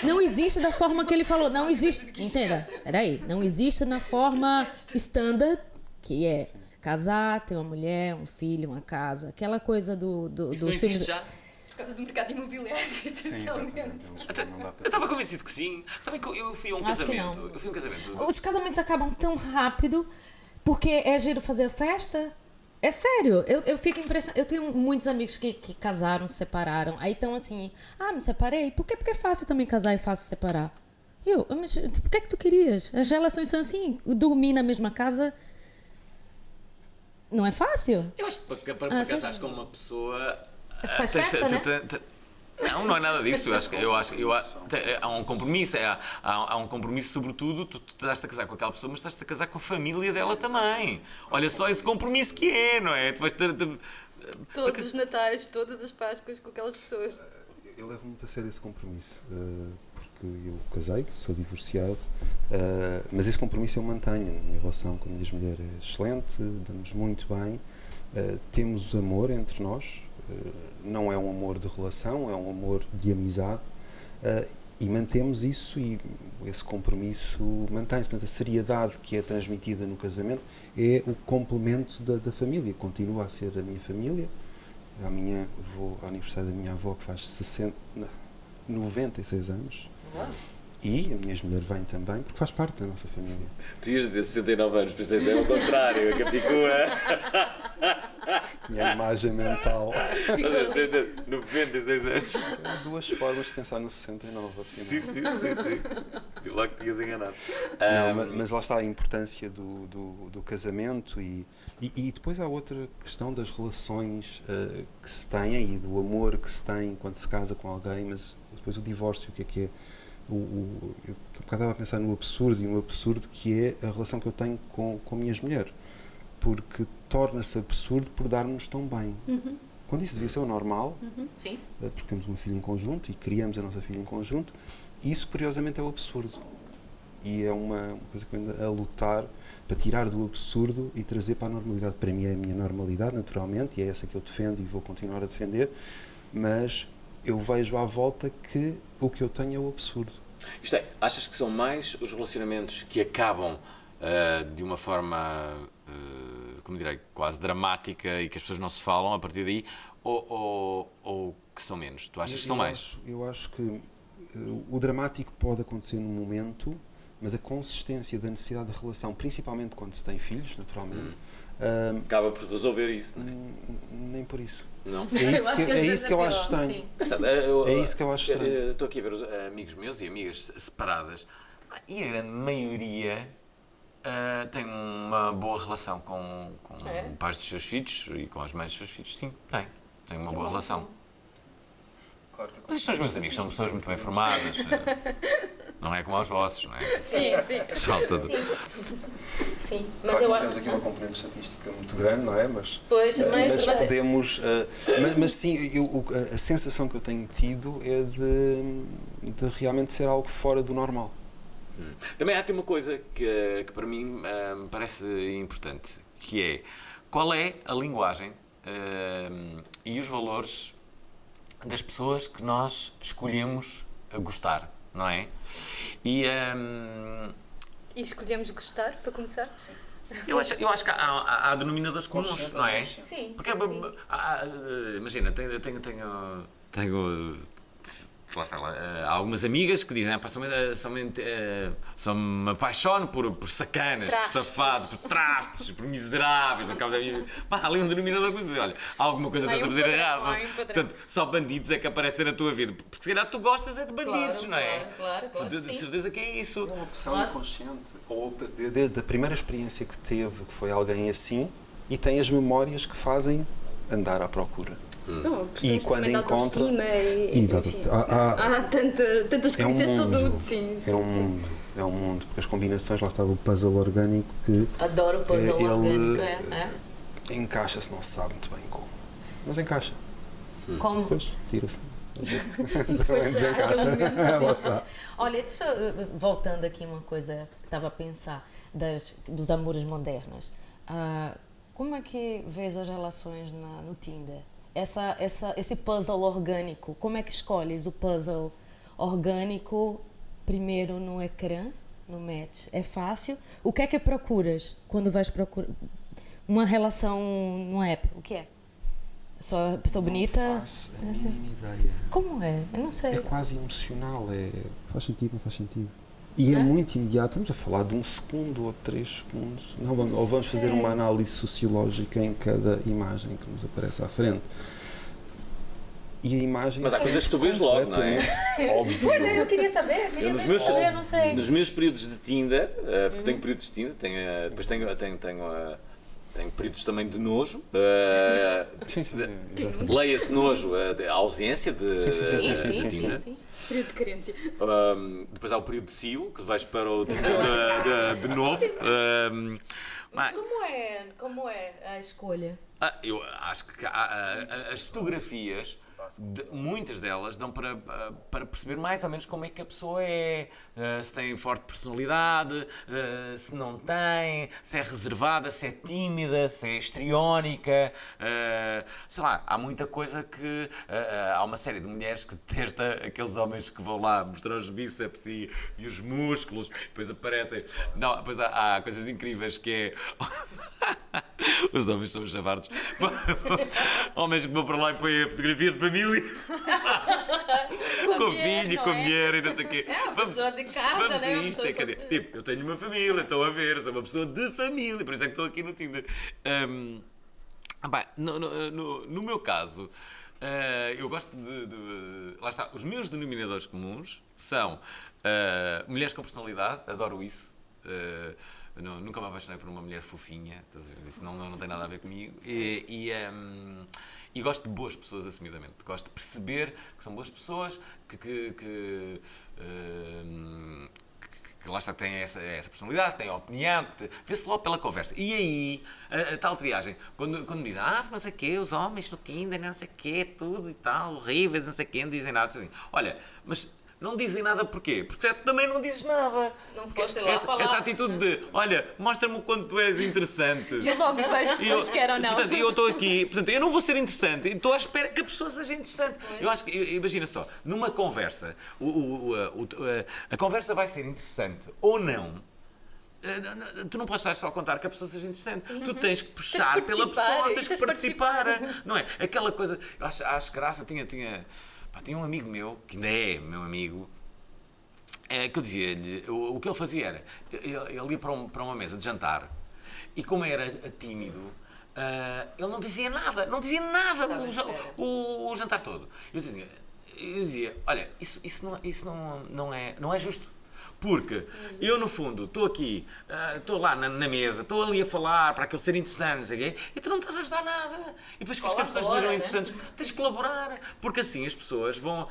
Não existe da forma que ele falou. Não existe... Entenda, peraí. Não existe na forma standard, que é casar, ter uma mulher, um filho, uma casa. Aquela coisa
Isso
dos
não
filmes...
existe já?
Por causa do mercado imobiliário,
Sim,
essencialmente.
exatamente. Não dá
Eu
para...
estava convencido que sim. Sabem que eu fui a um
Acho que
casamento.
não.
Eu fui a um casamento.
Os casamentos acabam tão rápido porque é giro fazer a festa. É sério, eu fico impressionada. Eu tenho muitos amigos que casaram, se separaram. Aí estão assim, me separei. Por quê? Porque é fácil também casar e fácil separar. Mas por que é que tu querias? As relações são assim. Dormir na mesma casa não é fácil.
Eu acho que para casares com uma pessoa.
Faz festa, né?
Não é nada disso. Eu acho que há um compromisso. Há um compromisso, sobretudo, tu estás-te a casar com aquela pessoa, mas estás-te a casar com a família dela também. Olha só esse compromisso que é, não é? Tu vais ter.
Todos os natais, todas as Páscoas com aquelas pessoas.
Eu levo muito a sério esse compromisso, porque eu casei, sou divorciado, mas esse compromisso eu mantenho. A minha relação com a minha mulher é excelente, damos muito bem, temos amor entre nós, não é um amor de relação, é um amor de amizade, e mantemos isso, e esse compromisso mantém-se. Portanto, a seriedade que é transmitida no casamento é o complemento da família, continua a ser a minha família. Amanhã vou ao aniversário da minha avó, que faz 96 anos. E a minha mulher vem também, porque faz parte da nossa família.
Tu ias dizer 69 anos, por isso é o contrário, a Capicua.
Minha imagem mental.
96 anos.
Há duas formas de pensar no 69, afinal.
Sim. Vi logo que tinhas enganado.
Não, mas lá está a importância do casamento e depois há outra questão das relações que se têm e do amor que se tem quando se casa com alguém, mas depois o divórcio, o que é eu estava a pensar no absurdo, e no absurdo que é a relação que eu tenho com a minha mulher, porque torna-se absurdo por darmos tão bem. Quando isso devia ser o normal,
Sim.
porque temos uma filha em conjunto e criamos a nossa filha em conjunto, isso curiosamente é o absurdo. E é uma coisa que eu ando a lutar para tirar do absurdo e trazer para a normalidade. Para mim é a minha normalidade, naturalmente, e é essa que eu defendo e vou continuar a defender, mas eu vejo à volta que o que eu tenho é o absurdo.
Isto é, achas que são mais os relacionamentos que acabam de uma forma, como direi, quase dramática e que as pessoas não se falam a partir daí, ou que são menos? Tu achas que são mais?
Eu acho que o dramático pode acontecer num momento, mas a consistência da necessidade de relação, principalmente quando se tem filhos, naturalmente,
Acaba por resolver isso, não é?
nem por isso.
Não?
É isso que eu acho estranho. É isso que eu acho estranho.
Estou aqui a ver os amigos meus e amigas separadas e a grande maioria tem uma boa relação com os pais dos seus filhos e com as mães dos seus filhos. Sim, tem uma boa relação.
Claro que
Mas estes são os meus amigos, são pessoas muito bem formadas. Não é como aos vossos, não é?
Sim, sim.
Pessoal todo.
Sim,
mas eu acho que temos aqui uma componente estatística muito grande, não é? Mas podemos. Mas sim, a sensação que eu tenho tido é de realmente ser algo fora do normal.
Também há aqui uma coisa que para mim me parece importante, que é qual é a linguagem e os valores das pessoas que nós escolhemos gostar, não é?
E escolhemos gostar, para começar?
Eu acho que há denominadores comuns, não é?
Sim.
Porque, imagina, tenho lá está, há algumas amigas que dizem só me apaixono por sacanas, por safados, por trastes, por miseráveis, no cabo da minha vida. Há ali um denominador que diz, olha, há alguma coisa que estás a fazer errado. Portanto, só bandidos é que aparecem na tua vida. Porque se calhar tu gostas é de bandidos, não é?
Claro.
De certeza que é isso.
É uma opção inconsciente. Ou da primeira experiência que teve, que foi alguém assim, e tem as memórias que fazem andar à procura. E quando encontra.
Há tantas coisas, é tudo. Sim.
É um mundo, porque as combinações, lá estava o puzzle orgânico que.
Adoro o puzzle orgânico,
Encaixa-se, não se sabe muito bem como. Mas encaixa.
Como?
Depois tira-se. Também desencaixa. Lá está.
Olha, voltando aqui uma coisa que estava a pensar dos amores modernos. Como é que vês as relações no Tinder? Esse puzzle orgânico, como é que escolhes o puzzle orgânico primeiro no ecrã, no match? É fácil? O que é que procuras quando vais procurar uma relação no app? O que é? Só pessoa bonita?
Não faço a mínima ideia.
Como é? Eu não sei.
É quase emocional. Faz sentido, não faz sentido. E é muito imediato. Estamos a falar de 1 segundo ou 3 segundos. Não, ou vamos fazer uma análise sociológica em cada imagem que nos aparece à frente. E a imagem.
Mas há coisas que tu vês logo, não é? Óbvio.
Pois é, eu queria saber. Eu não sei.
Nos meus períodos de Tinder, porque tenho períodos de Tinder, depois tenho períodos também de nojo. Leia-se nojo, a ausência de Tinder.
Sim.
Período de carência.
Depois há o período de cio, que vais para o Tinder de novo.
Mas como é a escolha?
Eu acho que as fotografias, muitas delas dão para perceber mais ou menos como é que a pessoa é, se tem forte personalidade, se não tem, se é reservada, se é tímida, se é histriónica, sei lá, há muita coisa que... há uma série de mulheres que detesta aqueles homens que vão lá mostrar os bíceps e os músculos, depois aparecem... Não, depois há coisas incríveis que é... Os homens são os chavardos. Homens que vão para lá e põem a fotografia de família. Com filho, com mulher e não sei o quê.
É uma pessoa de casa,
vamos
né?
a isto. Tipo, eu tenho uma família, estão a ver, sou uma pessoa de família, por isso é que estou aqui no Tinder. No meu caso, eu gosto de... Lá está, os meus denominadores comuns são mulheres com personalidade, adoro isso. Nunca me apaixonei por uma mulher fofinha, isso não tem nada a ver comigo. E gosto de boas pessoas, assumidamente. Gosto de perceber que são boas pessoas, que lá está, têm essa personalidade, têm a opinião, vê-se logo pela conversa. E aí, a tal triagem, quando me dizem, não sei o quê, os homens no Tinder, não sei o quê, tudo e tal, horríveis, não sei o quê, não dizem nada. Assim, olha, mas... Não dizem nada porquê? Porque tu também não dizes nada.
Não foste lá falar.
Essa atitude de, olha, mostra-me o quanto tu és interessante.
Eu logo vejo se eles querem ou não.
Portanto, eu estou aqui, eu não vou ser interessante, estou à espera que a pessoa seja interessante. Eu acho que, imagina só, numa conversa, a conversa vai ser interessante ou não. Tu não podes estar só a contar que a pessoa seja interessante. Tu tens que puxar pela pessoa, tens que participar. Não é? Aquela coisa, eu acho graça, tinha um amigo meu, que ainda é meu amigo, que eu dizia-lhe, o que ele fazia era, ele ia para uma mesa de jantar e como era tímido, ele não dizia nada o jantar todo. Eu dizia, olha, isso não é justo. Porque eu, no fundo, estou aqui, estou lá na mesa, estou ali a falar para aquilo ser interessante, não sei o quê, e tu não me estás a ajudar nada. E depois que as pessoas sejam interessantes, tens de colaborar. Porque assim as pessoas vão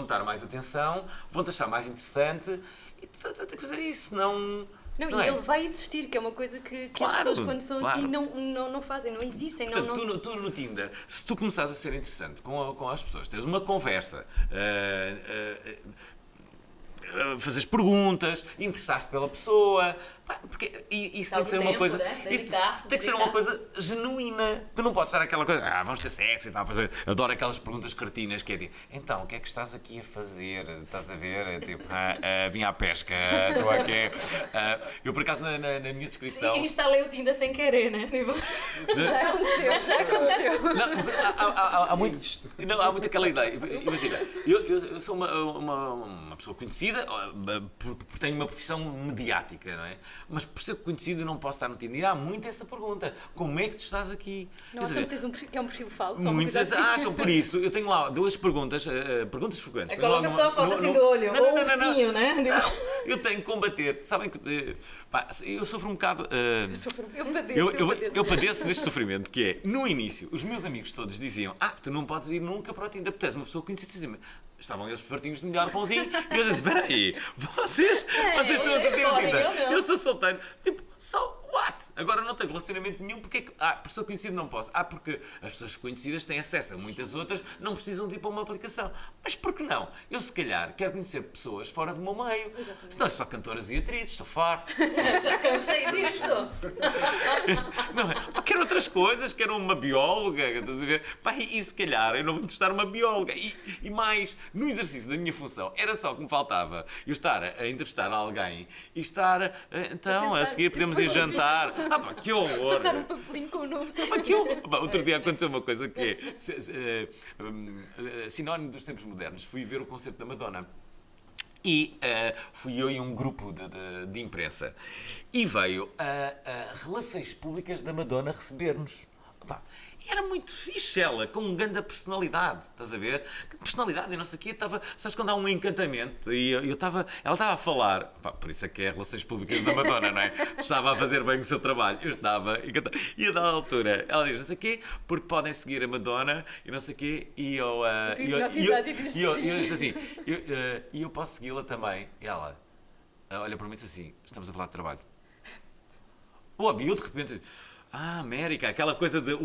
dar mais atenção, vão-te achar mais interessante, e tu tens que fazer isso, senão...
Não, e ele vai existir, que é uma coisa que as pessoas, quando são assim, não fazem, não existem.
Portanto, tu no Tinder, se tu começares a ser interessante com as pessoas, tens uma conversa, fazes perguntas, interessaste pela pessoa, porque isso tem que ser uma coisa, isso tem que ser uma coisa genuína. Tu não podes estar aquela coisa, vamos ter sexo e tal, adoro aquelas perguntas cretinas que é tipo, então, o que é que estás aqui a fazer? Estás a ver? É tipo, vim à pesca, estou aqui. Eu por acaso na minha descrição.
Sim, instalei o Tinder sem querer, né?
Já aconteceu.
Há muito aquela ideia. Imagina, eu sou uma pessoa conhecida porque tenho uma profissão mediática, não é? Mas por ser conhecido eu não posso estar no Tinder. E há muito essa pergunta. Como é que tu estás aqui?
Não acham que tens que é um perfil falso?
Muitas acham, por isso. Eu tenho lá 2 perguntas frequentes.
Coloca só a foto assim do olho, ou o ursinho, né?
Eu tenho que combater. Sabem que eu sofro um bocado...
Eu
padeço deste sofrimento, que é, no início, os meus amigos todos diziam, tu não podes ir nunca para o Tinder, porque és uma pessoa conhecida. Estavam eles fartinhos de melhor pãozinho, e eu disse, espera aí, vocês estão a curtir o Tinder. Eu sou solteiro. Tipo, what? Agora não tenho relacionamento nenhum, porque por ser conhecido não posso. Porque as pessoas conhecidas têm acesso a muitas outras, não precisam de ir para uma aplicação. Mas por que não? Eu, se calhar, quero conhecer pessoas fora do meu meio. Senão é só cantoras e atrizes, estou farto.
Já cansei disso.
Não, quero outras coisas, quero uma bióloga, estás a ver? E se calhar eu não vou testar uma bióloga. E mais, no exercício da minha função, era só que me faltava eu estar a entrevistar alguém e estar, então, a seguir podemos ir jantar. Que horror!
Passar um papelinho com o nome.
Que horror! Outro dia aconteceu uma coisa que é sinónimo dos tempos modernos. Fui ver o concerto da Madonna. E fui eu e um grupo de imprensa. E veio a Relações Públicas da Madonna receber-nos. E era muito fixe ela, com uma grande personalidade, estás a ver? Personalidade e não sei o quê, sabes quando há um encantamento? E ela estava a falar, por isso é que é Relações Públicas da Madonna, não é? Estava a fazer bem o seu trabalho, eu estava encantado. E a dada altura, ela diz, não sei o quê, porque podem seguir a Madonna e não sei o quê, e eu disse assim, e eu posso segui-la também. E ela olha para mim e diz assim, estamos a falar de trabalho. E eu de repente... América, aquela coisa de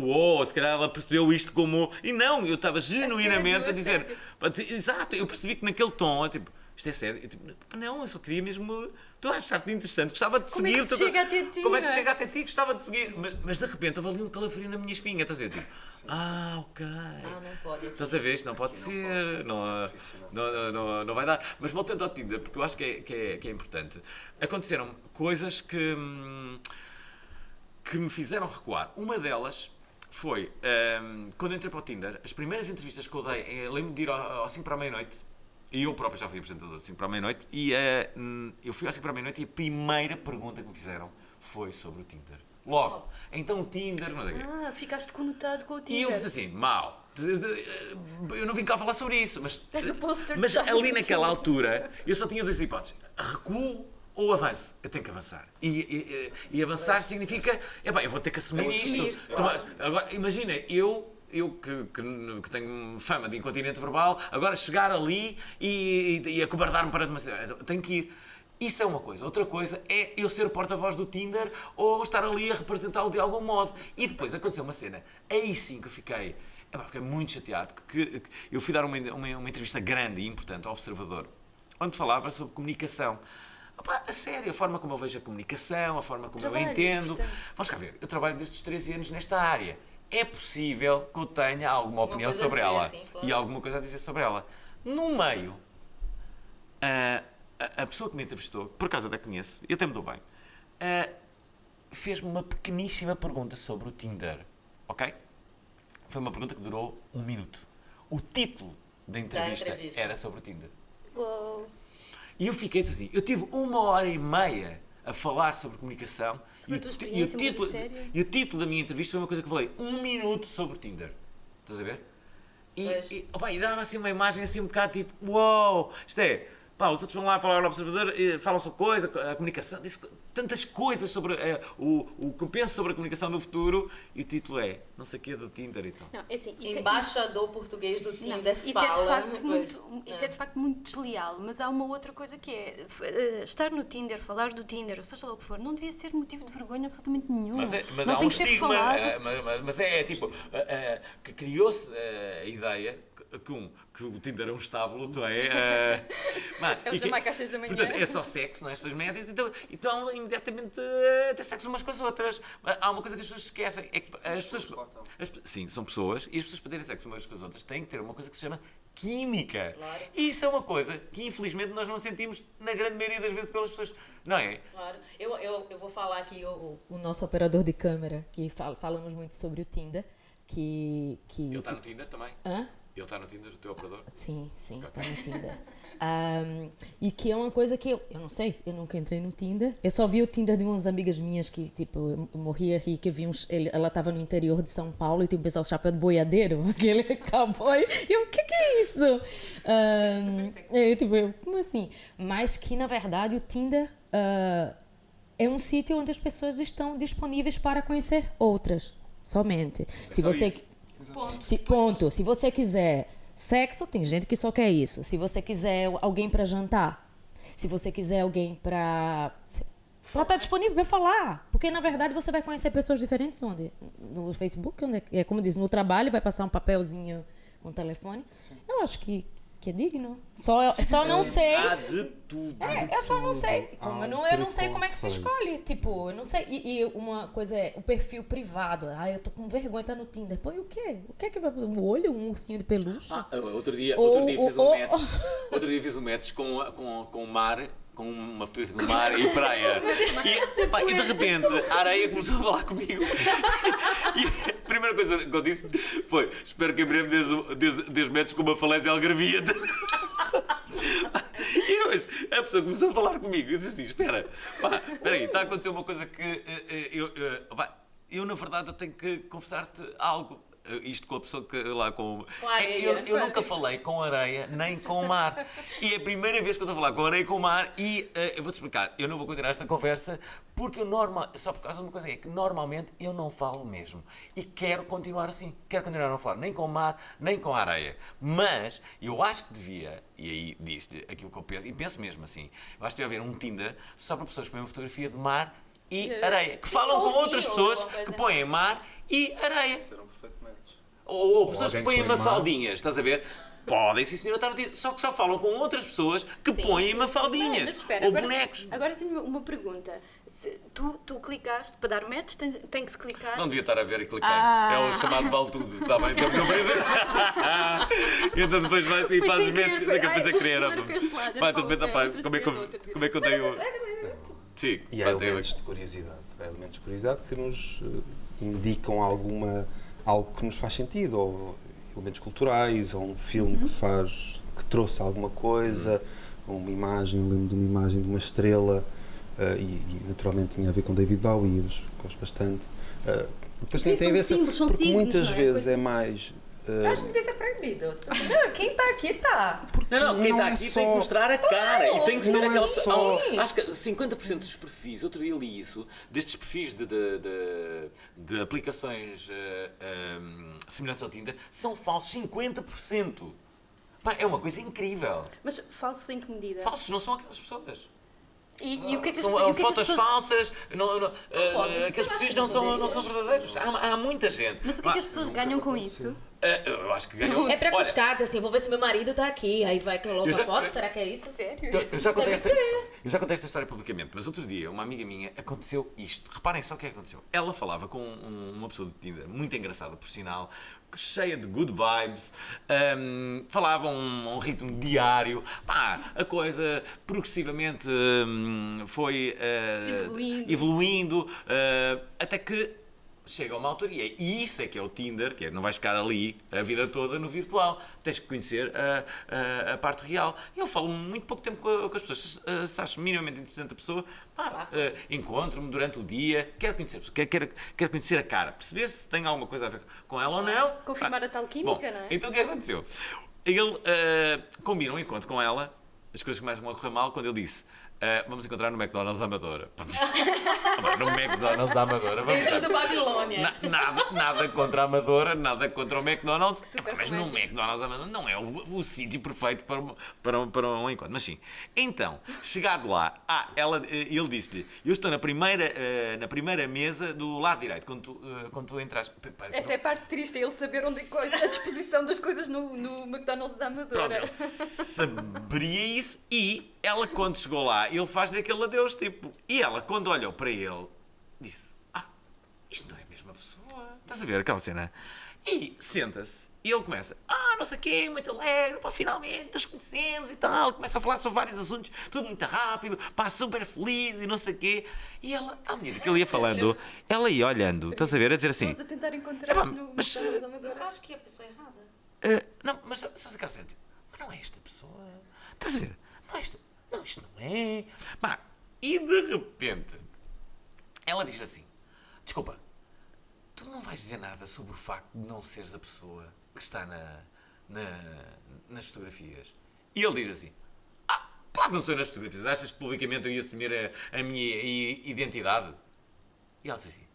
se calhar ela percebeu isto como... E não, eu estava genuinamente a dizer... Exato, eu percebi que naquele tom, tipo, isto é sério. Eu, tipo, não, eu só queria mesmo... Tu achaste interessante, gostava de seguir...
Como é que se chega até ti?
Como é que se chega até ti? Gostava de seguir. Mas de repente houve ali um calafrio na minha espinha, estás a ver? Tipo, ok.
Não pode.
Estás a ver? Isto não pode ser. Não vai dar. Mas voltando ao Tinder, porque eu acho que é importante. Aconteceram coisas que me fizeram recuar. Uma delas foi, quando entrei para o Tinder, as primeiras entrevistas que eu dei, lembro-me de ir ao 5 para a meia-noite, e eu próprio já fui apresentador do 5 para a meia-noite, e eu fui ao 5 para a meia-noite e a primeira pergunta que me fizeram foi sobre o Tinder. Logo, então o Tinder, não sei o quê.
Ficaste conotado com o Tinder.
E eu disse assim, eu não vim cá falar sobre isso, mas ali naquela altura, eu só tinha 2 hipóteses. Recuo ou avanço? Eu tenho que avançar. E avançar significa, eu vou ter que assumir isto. Então, agora, imagina, eu que tenho fama de incontinente verbal, agora chegar ali e acobardar-me para demasiado. Tenho que ir. Isso é uma coisa. Outra coisa é eu ser o porta-voz do Tinder ou estar ali a representá-lo de algum modo. E depois aconteceu uma cena. Aí sim que eu fiquei muito chateado. Que eu fui dar uma entrevista grande e importante ao Observador, onde falava sobre comunicação. A sério, a forma como eu vejo a comunicação, a forma como eu entendo. Vamos cá ver, eu trabalho desde os 13 anos nesta área. É possível que eu tenha alguma opinião sobre ela. Sim, claro. E alguma coisa a dizer sobre ela. No meio, a pessoa que me entrevistou, por acaso até conheço, e até me dou bem, fez-me uma pequeníssima pergunta sobre o Tinder. Ok? Foi uma pergunta que durou 1 minuto. O título da entrevista era sobre o Tinder.
Uou.
E eu fiquei assim, eu tive 1h30 a falar sobre comunicação
Sobre a tua
e
experiência, uma coisa séria.
e o título da minha entrevista foi uma coisa que eu falei, 1 minuto sobre o Tinder. Estás a ver? E dava assim uma imagem assim um bocado tipo, uau, isto é, pá, os outros vão lá falar no Observador, falam sobre a comunicação, diz tantas coisas sobre o que eu penso sobre a comunicação no futuro, e o título é, não sei o que, do Tinder e tal.
Não, é assim,
Embaixador português do Tinder
isso
fala.
é de facto muito desleal, mas há uma outra coisa que é estar no Tinder, falar do Tinder, ou seja lá o que for, não devia ser motivo de vergonha absolutamente nenhum.
Mas
não
há
tem
um
que ser
estigma,
falado.
mas é tipo, que criou-se a ideia que o Tinder é um estábulo, não é?
É o Jamaica às 6 da manhã.
Portanto, é só sexo, não é? As pessoas médias, então imediatamente ter sexo umas com as outras. Há uma coisa que as pessoas esquecem, é que as pessoas... Sim, são pessoas, e as pessoas para terem sexo umas com as outras têm que ter uma coisa que se chama química.
Claro.
E isso é uma coisa que infelizmente nós não sentimos na grande maioria das vezes pelas pessoas, não é?
Claro. Eu vou falar aqui o nosso operador de câmera, que falamos muito sobre o Tinder, que...
Ele está no Tinder também?
Hã?
Ele está no Tinder, o teu operador?
Sim, está no Tinder. E que é uma coisa que eu não sei, eu nunca entrei no Tinder. Eu só vi o Tinder de umas amigas minhas que, tipo, eu morria a rir, que eu vi ela estava no interior de São Paulo e tinha um pessoal chapéu de boiadeiro, aquele cowboy. E eu, o que é isso? Como assim? Mas que, na verdade, o Tinder é um sítio onde as pessoas estão disponíveis para conhecer outras, somente. Se você...
isso.
Ponto. Se você quiser sexo, tem gente que só quer isso. Se você quiser alguém para jantar, se você quiser alguém para estar disponível para falar, porque na verdade você vai conhecer pessoas diferentes onde? No Facebook, onde é como diz, no trabalho, vai passar um papelzinho com o telefone. Eu acho que é digno. Só não sei.
Há de tudo.
Eu só não sei. Eu não sei como é que se escolhe. Tipo, eu não sei. E uma coisa é o perfil privado. Eu tô com vergonha de estar no Tinder. Pô, e o quê? O que é que vai fazer? Um olho? Um ursinho de pelúcia?
Outro dia fiz um match com o mar, com uma fotografia do mar e praia. E de repente a areia começou a falar comigo. E a primeira coisa que eu disse foi: espero que em breve des match com uma falésia algarvia. E depois a pessoa começou a falar comigo. Eu disse assim: espera aí, está a acontecer uma coisa que eu na verdade eu tenho que confessar-te algo. Isto com a pessoa que lá com... Eu nunca falei com areia nem com o mar. E é a primeira vez que eu estou a falar com areia e com o mar e eu vou-te explicar. Eu não vou continuar esta conversa porque só por causa de uma coisa, é que normalmente eu não falo mesmo. E quero continuar assim. Quero continuar a não falar nem com o mar, nem com a areia. Mas eu acho que devia, e aí disse-lhe aquilo que eu penso, e penso mesmo assim, eu acho que devia haver um Tinder só para pessoas que põem uma fotografia de mar e areia. Que falam com outras pessoas que põem mar e areia. Ou pessoas que põem mafaldinhas, estás a ver? Podem, sim senhora, estar a dizer. Só que só falam com outras pessoas que põem mafaldinhas.
Mas espera,
ou
agora,
bonecos.
Agora tenho uma pergunta. Se tu clicaste para dar match, tem que se clicar.
Não devia estar a ver e clicar. É o chamado vale tudo, está bem? Estamos a aprender. Então depois vais e fazes match. Daqui a pouco a querer. Como é que eu tenho. Sim,
e há elementos de curiosidade. Há elementos de curiosidade que nos indicam algo que nos faz sentido, ou elementos culturais, ou um filme que trouxe alguma coisa, ou uma imagem. Eu lembro de uma imagem de uma estrela, e naturalmente tinha a ver com David Bowie, eu gosto bastante. Depois tem a ver porque muitas vezes é mais...
Eu acho que devia ser proibido. Quem está aqui está.
Quem está aqui tem que mostrar a cara e tem que ser aquela
só...
Acho que 50% dos perfis, outro dia li isso, destes perfis de aplicações semelhantes ao Tinder, são falsos 50%. É uma coisa incrível.
Mas falsos em que medida?
Falsos não são aquelas pessoas.
E o que é que as
São
pessoas...
fotos falsas, aqueles perfis não são verdadeiros. Há muita gente.
Mas o que é que as pessoas ganham com isso?
Eu acho que ganham.
É para buscar, assim, vou ver se meu marido está aqui. Aí vai colocar foto, será que é isso?
Sério?
Eu já contei esta história publicamente, mas outro dia, uma amiga minha, aconteceu isto. Reparem só o que aconteceu. Ela falava com uma pessoa de Tinder, muito engraçada, por sinal, cheia de good vibes, falava a um ritmo diário. A coisa progressivamente foi evoluindo, até que chega a uma altura, e isso é que é o Tinder, que é, não vais ficar ali a vida toda no virtual, tens que conhecer a parte real. Eu falo muito pouco tempo com as pessoas, se acho minimamente interessante a pessoa, encontro-me durante o dia, quero conhecer a pessoa, quero conhecer a cara, perceber se tem alguma coisa a ver com ela ou não.
Confirmar a tal química, não é?
Então o que aconteceu? Ele combina um encontro com ela, as coisas começam a correr mal quando ele disse: vamos encontrar no McDonald's da Amadora. No McDonald's da Amadora.
Dentro da Babilónia.
Nada contra a Amadora, nada contra o McDonald's.
Super
Mas no
romântico.
McDonald's da Amadora não é o sítio perfeito para um encontro. Mas sim, então, chegado lá, ele disse-lhe: eu estou na primeira mesa do lado direito, quando tu entras.
Essa é a parte triste, é ele saber onde a disposição das coisas no McDonald's da Amadora.
Pronto, ele saberia isso e ela, quando chegou lá, ele faz-lhe aquele adeus, tipo, e ela, quando olhou para ele, disse: isto não é a mesma pessoa. Estás a ver aquela cena? E senta-se e ele começa: não sei o quê, muito alegre, finalmente nos conhecemos e tal. Começa a falar sobre vários assuntos, tudo muito rápido, super feliz e não sei o quê. E ela, à medida que ele ia falando, ela ia olhando, estás a ver, a dizer assim:
Estamos a tentar encontrar-se no
mas-
McDonald's da Amadora.
Acho que é a pessoa errada.
não, mas sabes aquela cena, tipo, mas não é esta pessoa. Estás a ver? Não é esta. Não, isto não é. E de repente, ela diz assim: desculpa, tu não vais dizer nada sobre o facto de não seres a pessoa que está nas fotografias. E ele diz assim: claro que não sou nas fotografias. Achas que publicamente eu ia assumir a minha identidade? E ela diz assim: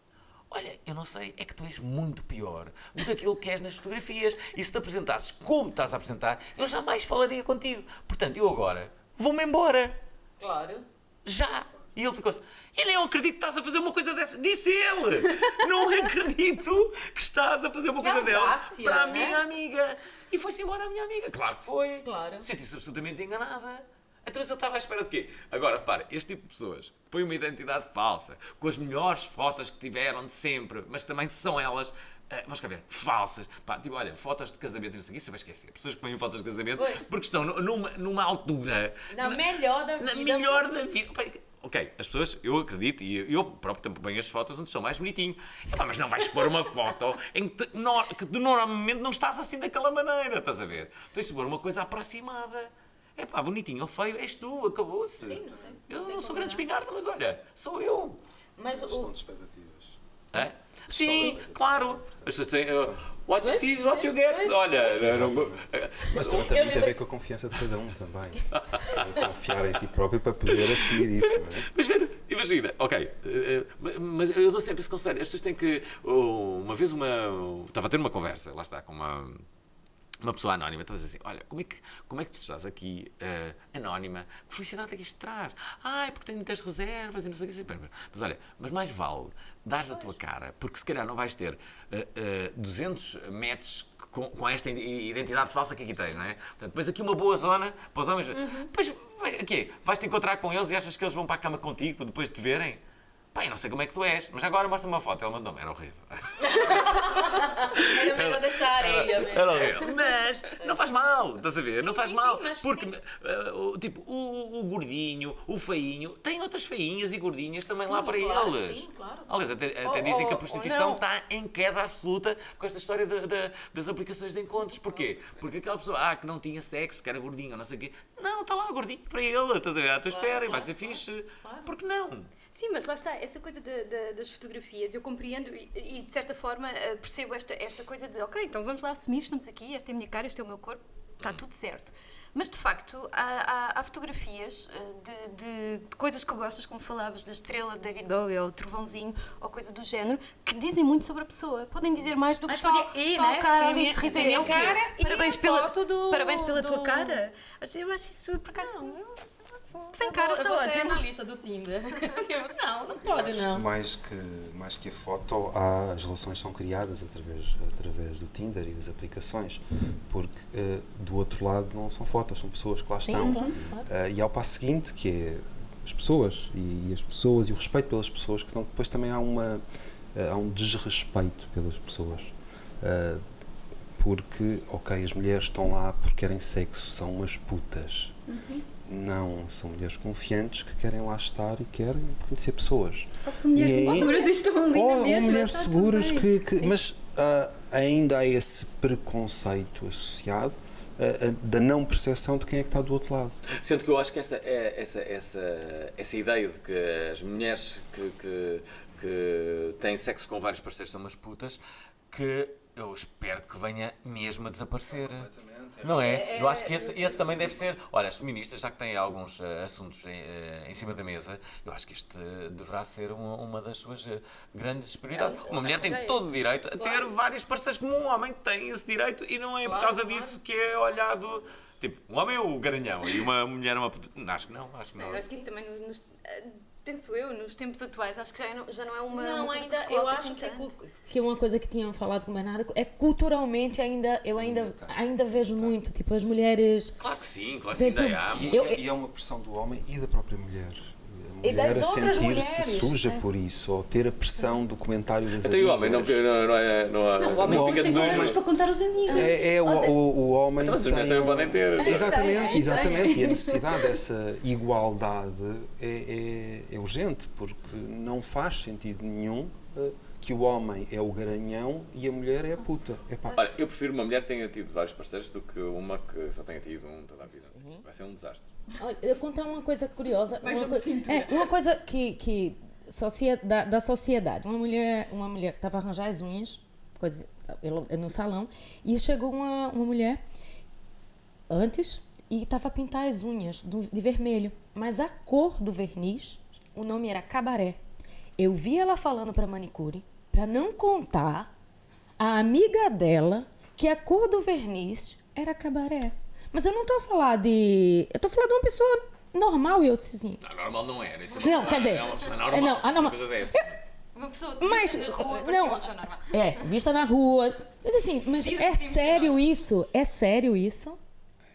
olha, eu não sei, é que tu és muito pior do que aquilo que és nas fotografias. E se te apresentasses como estás a apresentar, eu jamais falaria contigo. Portanto, eu agora vou-me embora.
Claro.
Já. E ele ficou assim: eu nem acredito que estás a fazer uma coisa dessa. Disse ele: não acredito que estás a fazer uma
Que
coisa delas
audácia,
para a
né?
minha amiga. E foi-se embora a minha amiga. Claro que foi.
Claro.
Senti-se absolutamente enganada. Então eu estava à espera de quê? Agora, repara, este tipo de pessoas que põem uma identidade falsa, com as melhores fotos que tiveram de sempre, mas também são elas, vamos cá ver, falsas. Tipo, olha, fotos de casamento, não sei o que, isso vai esquecer. Pessoas que põem fotos de casamento porque estão numa altura...
Na melhor da vida.
Na melhor da vida. Ok, as pessoas, eu acredito, e eu próprio também ponho as fotos onde sou mais bonitinho. Mas não vais pôr uma foto em que tu normalmente não estás assim daquela maneira, estás a ver? Tens de pôr uma coisa aproximada. Bonitinho ou feio, és tu, acabou-se.
Sim,
Eu não sou grande espingarda, mas olha, sou eu.
Mas
Estão
o...
de expectativas.
É? Sim, claro. As pessoas têm. What you see is what you get. Olha,
Mas também tem muito a ver com a confiança de cada um também. Confiar em si próprio para poder assumir isso, não é?
Mas imagina, ok, mas eu dou sempre esse conselho. As pessoas têm que. Uma vez estava a ter uma conversa, lá está, com uma pessoa anónima, estava a dizer assim: olha, como é que tu estás aqui anónima? Que felicidade é que isto traz? Porque tenho muitas reservas e não sei o que. Mas olha, mas mais vale dares a tua cara, porque se calhar não vais ter 200 metros com esta identidade falsa que aqui tens, não é? Portanto, depois aqui uma boa zona para os homens. Depois, vais-te encontrar com eles e achas que eles vão para a cama contigo depois de te verem? Eu não sei como é que tu és, mas agora mostra-me uma foto. Ele mandou-me, era horrível.
Era melhor deixar a areia, né?
Era horrível. Mas não faz mal, estás a ver? Não faz mal.
mas
Porque, o gordinho, o feinho, tem outras feinhas e gordinhas também lá para
claro,
eles.
sim, claro.
Aliás, até dizem que a prostituição está em queda absoluta com esta história das aplicações de encontros. Porquê? Porque aquela pessoa, que não tinha sexo, porque era gordinho ou não sei o quê. Não, está lá gordinho para ele, estás a ver? À tua espera e vai ser fixe. Por que não?
Sim, mas lá está, essa coisa das fotografias, eu compreendo e de certa forma percebo esta coisa de ok, então vamos lá assumir, estamos aqui, esta é a minha cara, este é o meu corpo, está tudo certo. Mas de facto há fotografias de coisas que gostas, como falavas da estrela de David Bowie ou Trovãozinho ou coisa do género, que dizem muito sobre a pessoa. Podem dizer mais do que só a cara ali sorriso.
Tem a cara e
parabéns
a
pela
foto do...
Parabéns pela tua cara. Eu acho isso por acaso. Sem cara está ótimo.
na lista do Tinder. Não pode não.
Mais que a foto, as relações são criadas através do Tinder e das aplicações, porque do outro lado não são fotos, são pessoas que lá estão.
Claro.
E ao passo seguinte, que é as pessoas e o respeito pelas pessoas, que depois também há um desrespeito pelas pessoas. Porque, ok, as mulheres estão lá porque querem sexo, são umas putas. Não, são mulheres confiantes que querem lá estar e querem conhecer pessoas.
São mulheres seguras e estão ali na
Ou
mesma.
mulheres
está tudo
seguras
bem.
mas ainda há esse preconceito associado da não percepção de quem é que está do outro lado.
Sendo que eu acho que essa ideia de que as mulheres que têm sexo com vários parceiros são umas putas, que eu espero que venha mesmo a desaparecer. Não é? Eu acho que esse também deve ser... Olha, as feministas, já que têm alguns assuntos em cima da mesa, eu acho que este deverá ser uma das suas grandes prioridades. Uma mulher tem todo o direito a ter vários parceiros, como um homem tem esse direito, e não é por causa disso que é olhado... Tipo, um homem é o garanhão e uma mulher é uma puta. Acho que não.
Mas acho que isso também, penso eu, nos tempos atuais, acho que já não é uma
Não,
coisa
ainda,
que se
eu
coloca
acho
assim tanto.
que uma coisa que tinham falado com o Bernardo é culturalmente eu ainda vejo muito, tipo, as mulheres...
Claro que sim, ainda há.
E é uma pressão do homem e da própria mulher. A
E
mulher
das
a
outras
sentir-se
mulheres,
suja por isso, ou ter a pressão do comentário das
Até o homem não
amigas.
O homem
fica
tem coisas
sujo.
para contar aos amigos.
O homem
Mas as mulheres também podem ter.
Exatamente. E a necessidade dessa igualdade é urgente, porque não faz sentido nenhum que o homem é o garanhão e a mulher é a puta. Epá.
Olha, eu prefiro uma mulher que tenha tido vários parceiros do que uma que só tenha tido um toda a vida.
Sim.
Vai ser um desastre.
Olha, eu contar uma coisa curiosa,
Mais jogo de cintura.
uma coisa que da sociedade. Uma mulher que estava a arranjar as unhas, no salão, e chegou uma mulher antes e estava a pintar as unhas de vermelho, mas a cor do verniz, o nome era cabaré. Eu vi ela falando para manicure, para não contar a amiga dela que a cor do verniz era cabaré. Mas eu não estou a falar de... Eu estou a falar de uma pessoa normal, e eu disse assim...
Não, normal não era. Isso
Não, quer dizer...
é uma pessoa normal.
Não,
Uma coisa dessa.
Uma pessoa
Mas,
de rua,
não,
uma pessoa normal.
vista na rua. Mas assim, é sério isso? É sério isso?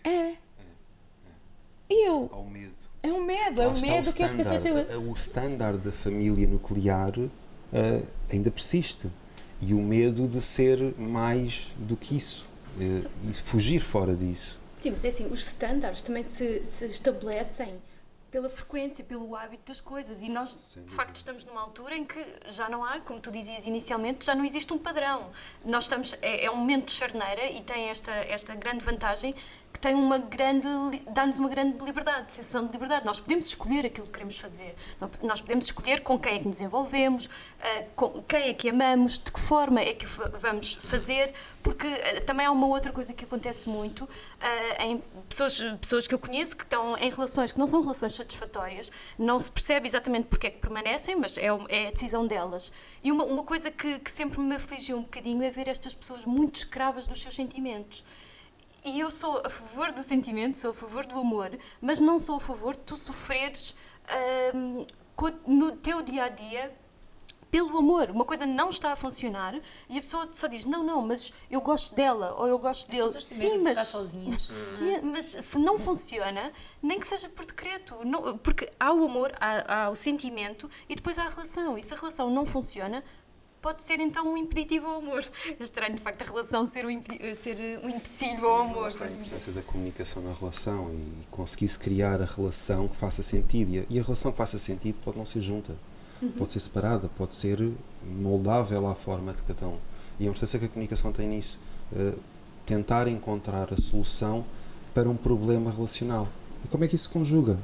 É. E eu...
Ao medo.
É um medo,
Lá está
que as pessoas...
o standard da família nuclear ainda persiste. E o medo de ser mais do que isso. E fugir fora disso.
Sim, mas é assim, os standards também se estabelecem pela frequência, pelo hábito das coisas, e nós de facto estamos numa altura em que já não há, como tu dizias inicialmente, já não existe um padrão. Nós estamos, é um momento de charneira e tem esta grande vantagem que tem dá-nos uma grande liberdade, sensação de liberdade. Nós podemos escolher aquilo que queremos fazer, nós podemos escolher com quem é que nos envolvemos, com quem é que amamos, de que forma é que o vamos fazer, porque também há uma outra coisa que acontece muito em pessoas que eu conheço que estão em relações que não são relações satisfatórias, não se percebe exatamente porque é que permanecem, mas é a decisão delas. E uma coisa que sempre me afligiu um bocadinho é ver estas pessoas muito escravas dos seus sentimentos. E eu sou a favor do sentimento, sou a favor do amor, mas não sou a favor de tu sofreres no teu dia-a-dia pelo amor. Uma coisa não está a funcionar e a pessoa só diz, não, mas eu gosto dela ou eu gosto dele. Sim, mas se não funciona, nem que seja por decreto. Não, porque há o amor, há o sentimento e depois há a relação. E se a relação não funciona, pode ser então um impeditivo ao amor. É estranho, de facto, a relação ser um empecilho ao amor.
A importância da comunicação na relação e conseguir-se criar a relação que faça sentido. E a relação que faça sentido pode não ser junta, pode ser separada, pode ser moldável à forma de cada um. E a importância que a comunicação tem nisso. Tentar encontrar a solução para um problema relacional. E como é que isso se conjuga?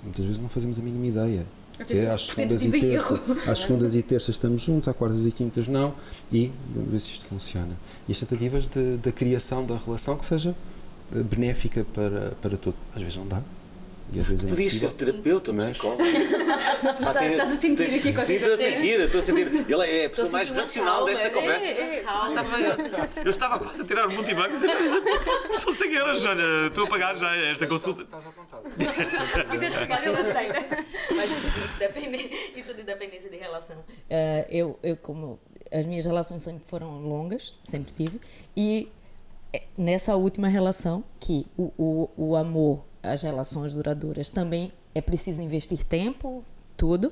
Muitas vezes não fazemos a mínima ideia. Que é às segundas e terças estamos juntos, às quartas e quintas não, e vamos ver se isto funciona. E as tentativas da criação da relação que seja benéfica para todos. Às vezes não dá, e às vezes é
Podias
impossível.
ser terapeuta, psicólogo.
Estás a sentir aqui qualquer coisa.
Estou a sentir. Ele é a pessoa mais racional desta conversa. Eu estava quase a tirar o multibanco e dizer, são 100 euros, olha, estou a pagar já esta consulta.
Estás à vontade.
Se quiseres pagar, ele aceita.
Mas isso de dependência de relação. Eu como as minhas relações sempre foram longas, sempre tive, e nessa última relação, que o amor, as relações duradouras, também é preciso investir tempo, tudo,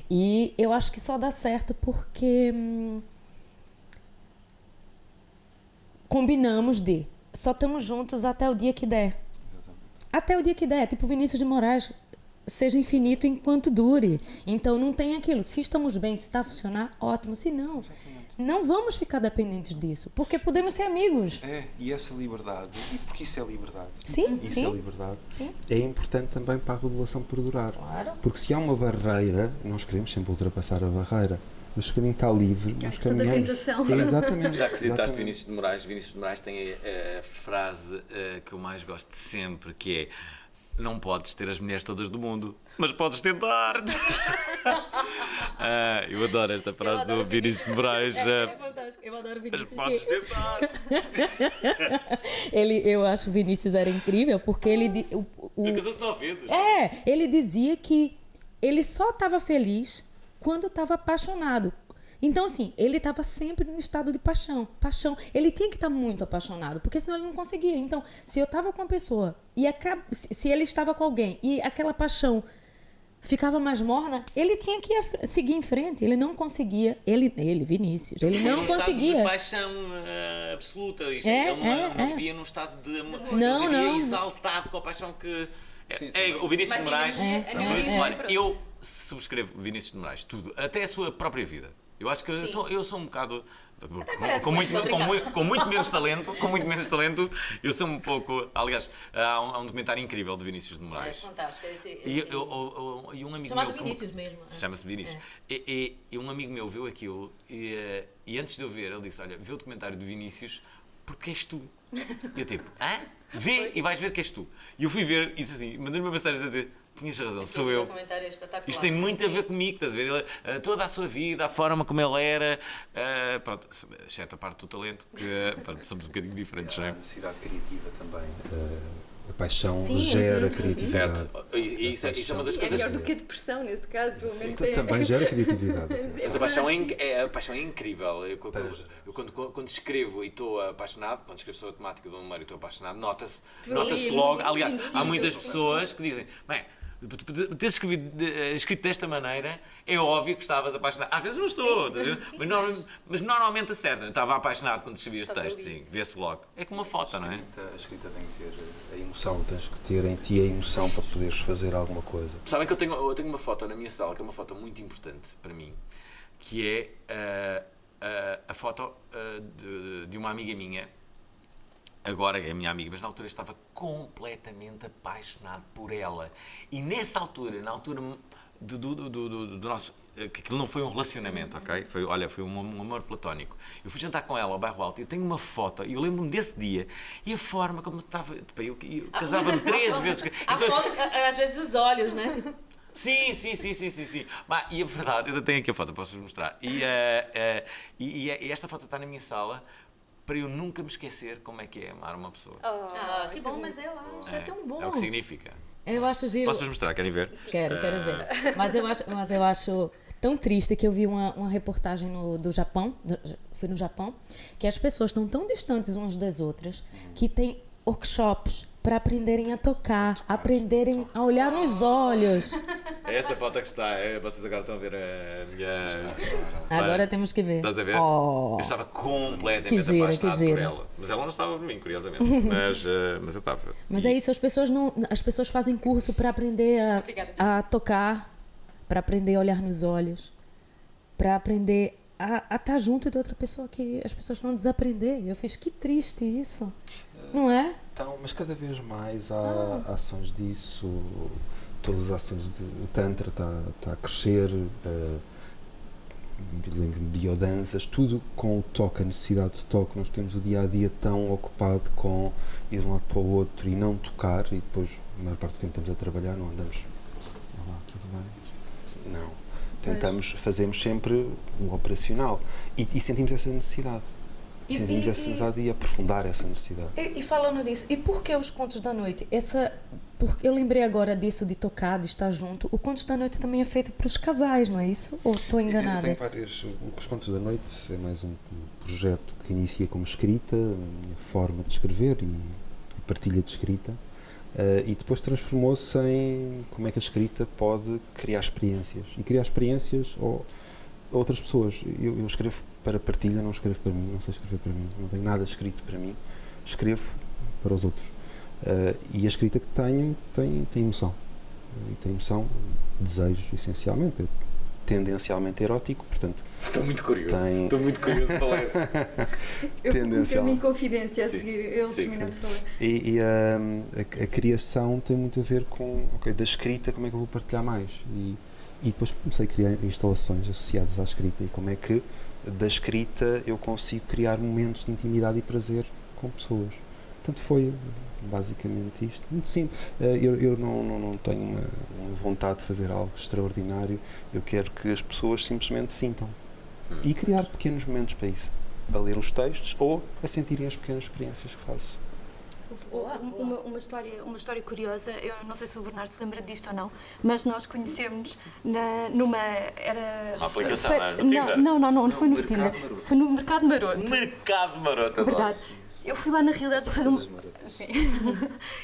e eu acho que só dá certo porque combinamos só estamos juntos até o dia que der. até o dia que der, tipo Vinícius de Moraes, seja infinito enquanto dure. Então não tem aquilo, se estamos bem, se está a funcionar, ótimo, se não, não vamos ficar dependentes disso, porque podemos ser amigos.
E essa liberdade, e porque isso é liberdade,
Sim,
isso
sim.
é liberdade,
Sim.
é importante também para a relação perdurar.
Claro.
Porque se há uma barreira, nós queremos sempre ultrapassar a barreira, mas se o caminho está livre, nós
questão da
caminhamos.
tentação.
Exatamente.
Já que citaste
exatamente.
Vinícius de Moraes tem a frase que eu mais gosto de sempre, que é: não podes ter as mulheres todas do mundo, mas podes tentar. Eu adoro esta frase do Vinícius de Moraes.
Fantástico, eu adoro
Mas
Vinícius.
podes tentar.
Eu acho que o Vinícius era incrível, porque ele...
Casou-se 9 vezes.
Ele dizia que ele só estava feliz quando estava apaixonado. Então, assim, ele estava sempre no estado de paixão. Ele tinha que estar muito apaixonado, porque senão ele não conseguia. Então, se eu estava com a pessoa, se ele estava com alguém e aquela paixão ficava mais morna, ele tinha que seguir em frente. Ele não conseguia, Vinícius, ele não conseguia.
De paixão absoluta. Ele não vivia num estado de amor.
Não,
ele vivia
não.
exaltado com a paixão que... o Vinícius de Moraes... Eu subscrevo Vinícius de Moraes, tudo, até a sua própria vida. Eu acho que eu sou um bocado... Com muito menos talento, eu sou um pouco... Aliás, há um documentário incrível de Vinícius de Moraes.
Fantástico.
E um amigo
Chamado
meu...
Vinícius mesmo.
Chama-se Vinícius. E um amigo meu viu aquilo e antes de eu ver, ele disse: olha, vê o documentário de Vinícius porque és tu. E eu tipo, vê e vais ver que és tu. E eu fui ver e disse assim, mandei-lhe uma mensagem a dizer: tinhas razão, sou eu. Isto tem muito a ver comigo, estás a ver? Ele, toda a sua vida, a forma como ele era, pronto, exceto a parte do talento, que pronto, somos um bocadinho diferentes, não é?
A necessidade criativa também. A paixão
Sim,
gera
sim.
criatividade.
Certo. E isso é uma das
É
coisas...
melhor do que a depressão, nesse caso, pelo menos.
Também gera criatividade.
Mas a paixão é incrível. Eu quando escrevo e estou apaixonado, quando escrevo sobre a temática do número e estou apaixonado, nota-se logo. Aliás, há muitas pessoas que dizem: bem, teres escrito desta maneira, é óbvio que estavas apaixonado. Às vezes não estou, mas normalmente acerta. Eu estava apaixonado quando escrevi este texto, sim, vê-se logo. É como uma foto, não é?
A escrita tem que ter a emoção, tens que ter em ti a emoção para poderes fazer alguma coisa.
Sabem que eu tenho uma foto na minha sala, que é uma foto muito importante para mim, que é a foto de uma amiga minha. Agora é a minha amiga, mas na altura estava completamente apaixonado por ela. E nessa altura, na altura do nosso... que aquilo não foi um relacionamento, ok? Foi um amor platónico. Eu fui jantar com ela ao Bairro Alto e eu tenho uma foto, e eu lembro-me desse dia, e a forma como estava... Eu casava-me 3 vezes...
A foto, às vezes os olhos, né?
Sim. E a verdade, eu tenho aqui a foto, posso-vos mostrar. E esta foto está na minha sala, para eu nunca me esquecer como é que é amar uma pessoa.
Que bom, mas eu acho, é tão bom.
É o que significa.
Eu acho giro.
Posso-vos mostrar? Querem ver?
Quero ver. Mas eu acho tão triste que eu vi uma reportagem do Japão, fui no Japão, que as pessoas estão tão distantes umas das outras, que tem workshops para aprenderem a tocar, aprenderem a olhar nos olhos.
É essa foto que está, vocês agora estão a ver a minha...
Agora temos que ver.
Estás a ver?
Oh.
Eu estava completamente
Que gira,
apaixonado
que gira.
por ela. Mas ela não estava por mim, curiosamente. Mas eu estava.
Mas é isso, as pessoas fazem curso para aprender a tocar, para aprender a olhar nos olhos, para aprender a estar junto de outra pessoa que as pessoas vão desaprender. Eu fiz, que triste isso, não é?
Então, mas cada vez mais há ações disso, todas as ações o Tantra está a crescer, lembro-me de biodanças, tudo com o toque, a necessidade de toque. Nós temos o dia-a-dia tão ocupado com ir de um lado para o outro e não tocar, e depois, a maior parte do tempo estamos a trabalhar, não andamos, olá, tudo bem? Não. Fazemos sempre o operacional e sentimos essa necessidade. Sentimos essa necessidade de aprofundar essa necessidade.
E falando nisso, e por que os Contos da Noite? Porque eu lembrei agora disso de tocar, de estar junto. O Contos da Noite também é feito para os casais, não é isso? Ou estou enganada?
Eu tenho vários. Os Contos da Noite é mais um projeto que inicia como escrita, a minha forma de escrever e partilha de escrita. E depois transformou-se em como é que a escrita pode criar experiências. E criar experiências a outras pessoas. Eu escrevo para partilha, não escrevo para mim, não sei escrever para mim, não tenho nada escrito para mim, escrevo para os outros. E a escrita que tenho tem emoção. E tem emoção, desejo, essencialmente. Tendencialmente erótico, portanto...
Estou muito curioso para ler.
Eu vou meter
Tendencial.
em confidência a
Sim.
seguir, eu
Sim,
termino de falar.
E a criação tem muito a ver com, da escrita, como é que eu vou partilhar mais. E depois comecei a criar instalações associadas à escrita e como é que da escrita eu consigo criar momentos de intimidade e prazer com pessoas. Portanto, foi basicamente isto. Muito simples. Eu não tenho uma vontade de fazer algo extraordinário. Eu quero que as pessoas simplesmente sintam. E criar pequenos momentos para isso. A ler os textos ou a sentirem as pequenas experiências que faço.
Uma história curiosa, eu não sei se o Bernardo se lembra disto ou não, mas nós conhecemos numa... Era...
Uma aplicação,
foi-
no Tinder?
Não foi no Tinder. Foi no Mercado Maroto.
Mercado Maroto.
Verdade. Eu fui lá na realidade para fazer Sim.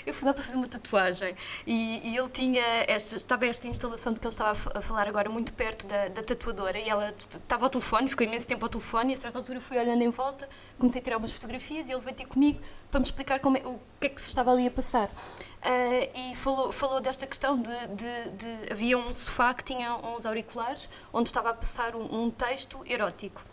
Eu fui lá para fazer uma tatuagem e ele tinha estava esta instalação de que ele estava a falar agora muito perto da tatuadora e ela estava ao telefone, ficou imenso tempo ao telefone e a certa altura fui olhando em volta, comecei a tirar umas fotografias e ele veio ter comigo para me explicar o que é que se estava ali a passar. E falou desta questão de havia um sofá que tinha uns auriculares onde estava a passar um texto erótico.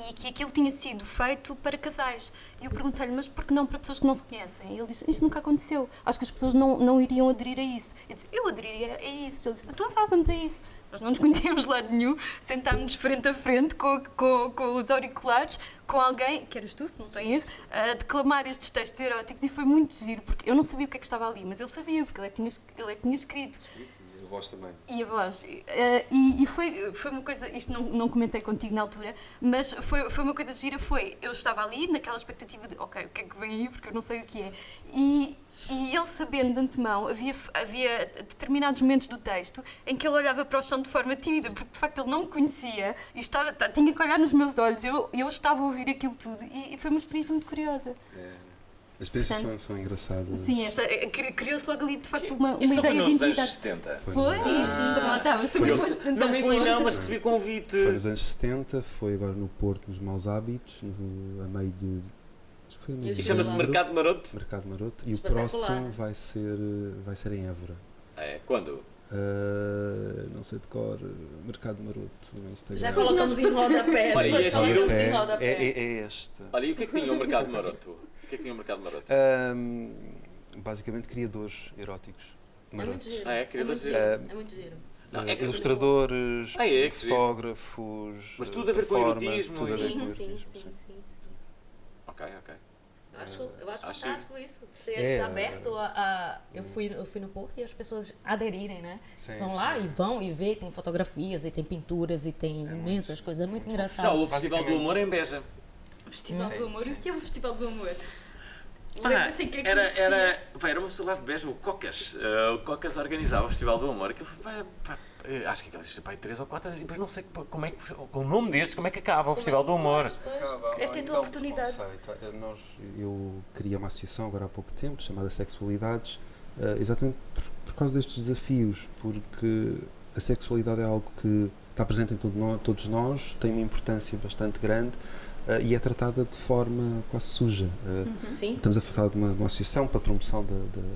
E que aquilo tinha sido feito para casais. E eu perguntei-lhe, mas por que não para pessoas que não se conhecem? E ele disse, isso nunca aconteceu. Acho que as pessoas não iriam aderir a isso. Eu disse, eu aderiria a isso. Ele disse, então vamos a isso. Nós não nos conhecíamos de lado nenhum, sentámos-nos frente a frente com os auriculares, com alguém, que eras tu, se não estou em erro, a declamar estes textos eróticos e foi muito giro, porque eu não sabia o que é que estava ali, mas ele sabia, porque ele é que tinha escrito.
A voz também.
E a voz. E foi uma coisa, isto não comentei contigo na altura, mas foi uma coisa gira, eu estava ali naquela expectativa de, ok, o que é que vem aí, porque eu não sei o que é. E ele sabendo de antemão, havia determinados momentos do texto em que ele olhava para o chão de forma tímida, porque de facto ele não me conhecia e tinha que olhar nos meus olhos, eu estava a ouvir aquilo tudo e foi uma experiência muito curiosa.
As experiências são engraçadas.
Sim, criou-se logo ali de facto uma
Isso não foi
ideia de
nos anos
intimidade.
70?
Foi? Sim, também lá estavas, também foste tentar.
Não fui não, mas recebi convite.
Foi nos anos 70, foi agora no Porto, nos Maus Hábitos, a meio de... Acho que foi a meio de
E chama-se
dezembro.
Mercado Maroto?
Mercado Maroto. E o
Espetacular.
próximo vai ser em Évora.
É, quando?
Não sei de cor, Mercado Maroto no Instagram.
Já colocamos em rodapé.
Olha, e
depois
é
colocamos
giro.
em rodapé.
É este.
Olha, e o que é que tinha o Mercado Maroto? O que é que tinha o Mercado Maroto?
Basicamente criadores eróticos.
É muito
Marotos.
giro.
Ah, é? Criadores
muito giro. É muito giro.
Não, é que-
Ilustradores,
Ah, é? Que giro.
fotógrafos,
Mas tudo a ver com
performance,
erotismo
tudo a ver com
Sim.
erotismo,
Ok.
Eu acho
Acho-
fantástico isso. Ser
É.
aberto a. Eu fui no Porto e as pessoas aderirem, né?
Sim,
Vão
sim.
lá e vão e vê, tem fotografias e tem pinturas e tem imensas coisas. É muito
Já
engraçado.
o Festival do Humor em Beja.
Festival do Amor. E o que é o Festival do Amor?
Ah,
Lembra-se em que é que consistia?
era uma cidade de Beja, o Cocas. O Cocas organizava o Festival do Humor. Aquilo foi, acho que aquilo existe para aí 3 ou 4 anos. E depois não sei como é que, com o nome destes, como é que acaba o Festival do Humor.
Esta é a tua oportunidade.
Eu criei uma associação agora há pouco tempo chamada Sexualidades, exatamente por causa destes desafios, porque a sexualidade é algo que está presente em todos nós, tem uma importância bastante grande e é tratada de forma quase suja.
Sim.
Estamos a falar de uma associação para a promoção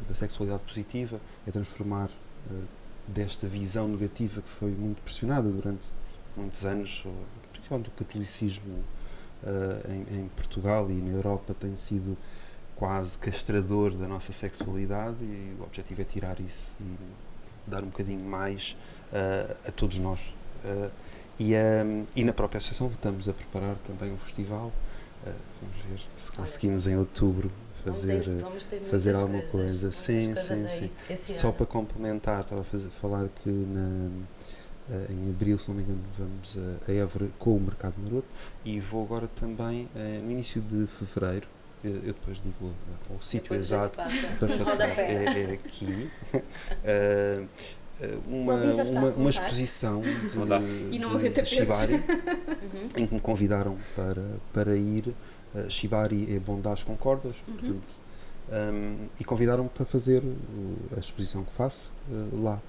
da sexualidade positiva, é transformar desta visão negativa que foi muito pressionada durante muitos anos, principalmente o catolicismo em Portugal e na Europa tem sido quase castrador da nossa sexualidade e o objetivo é tirar isso e dar um bocadinho mais a todos nós. E na própria associação estamos a preparar também um festival. Vamos ver se conseguimos em outubro
Vamos ter
fazer
muitas
alguma
coisas,
coisa. Sim,
muitas
sim,
coisas
sim.
aí esse
Só
ano.
para complementar, estava a falar que em abril, se não me engano, vamos a Évora com o Mercado Maroto e vou agora também no início de fevereiro. Eu depois digo o sítio
Depois a gente
exato
passa
para
em
passar.
rodapé.
É aqui.
Alguém já está a
Uma
contar?
exposição
E não havia
de
tapetes.
Shibari em que me convidaram para ir. Shibari é bondage com cordas, portanto, e convidaram-me para fazer a exposição que faço lá.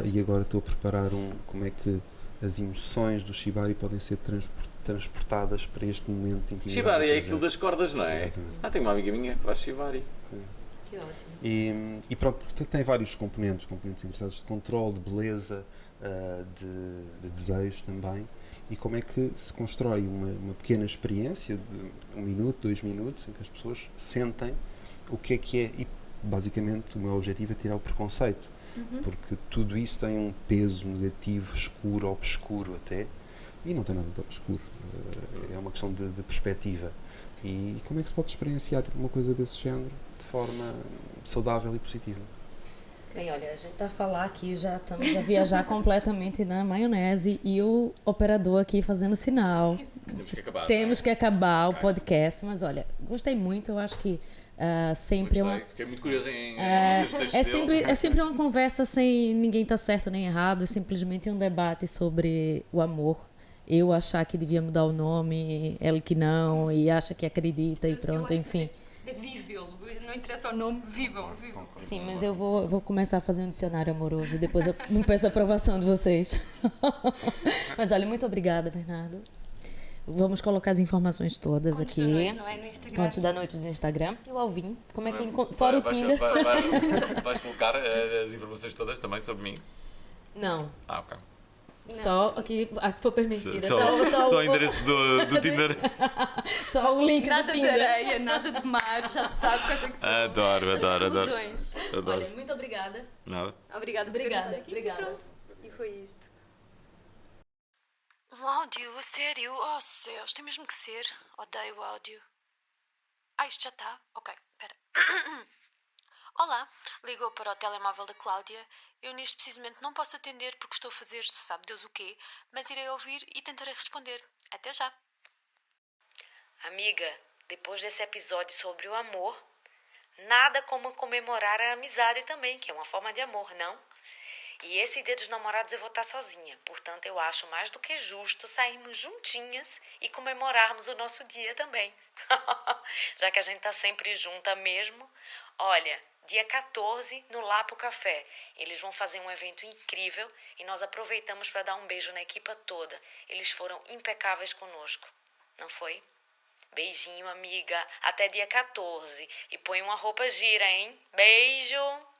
E agora estou a preparar como é que as emoções do Shibari podem ser transportadas para este momento de intimidade.
Shibari
e
é
prazer.
aquilo das cordas, não é?
Exatamente.
Tenho uma amiga minha que faz Shibari.
Que ótimo.
E pronto, portanto, tem vários componentes interessados de controle, de beleza, de desejo também. E como é que se constrói uma pequena experiência de 1 minuto, 2 minutos, em que as pessoas sentem o que é, e basicamente o meu objetivo é tirar o preconceito, porque tudo isso tem um peso negativo, escuro, obscuro até, e não tem nada de obscuro, é uma questão de perspectiva. E como é que se pode experienciar uma coisa desse género de forma saudável e positiva?
Bem, olha, a gente tá a falar aqui, já estamos a viajar completamente na maionese e o operador aqui fazendo sinal.
Temos que acabar.
Temos que acabar o podcast, mas olha, gostei muito, eu acho que sempre é uma...
Fiquei muito curioso em
É sempre uma conversa sem ninguém tá certo nem errado, é simplesmente um debate sobre o amor. Eu achar que devia mudar o nome, ela que não, e acha que acredita e pronto, enfim.
É vívelo, não interessa o nome, vivam.
Sim, mas eu vou começar a fazer um dicionário amoroso e depois eu peço a aprovação de vocês. Mas olha, muito obrigada, Bernardo. Vamos colocar as informações todas aqui.
Não é no Instagram.
Contos da noite do Instagram. E o Alvin, como é que fora o Tinder?
Vais colocar as informações todas também sobre mim?
Não,
Ah, ok.
só aqui a que for permitida.
Só o endereço do Tinder.
Só o link do
Nada de
Tinder.
areia, nada de mar, já se sabe quais é que são
Adoro.
as exclusões.
Olha, muito obrigada.
Nada.
Obrigada por ter
Obrigada,
estado aqui.
obrigada.
Pronto. E foi isto.
Um áudio? A sério? Oh céus, tem mesmo que ser. Odeio o áudio. Ah, isto já está? Ok, espera. Olá, ligou para o telemóvel da Cláudia. Eu neste precisamente não posso atender porque estou a fazer sabe Deus o quê, mas irei ouvir e tentarei responder. Até já.
Amiga, depois desse episódio sobre o amor, nada como comemorar a amizade também, que é uma forma de amor, não? E esse dia dos namorados eu vou estar sozinha, portanto eu acho mais do que justo sairmos juntinhas e comemorarmos o nosso dia também. Já que a gente tá sempre junta mesmo. Olha, dia 14 no Lapo Café, eles vão fazer um evento incrível e nós aproveitamos para dar um beijo na equipa toda. Eles foram impecáveis conosco, não foi? Beijinho, amiga, até dia 14 e põe uma roupa gira, hein? Beijo!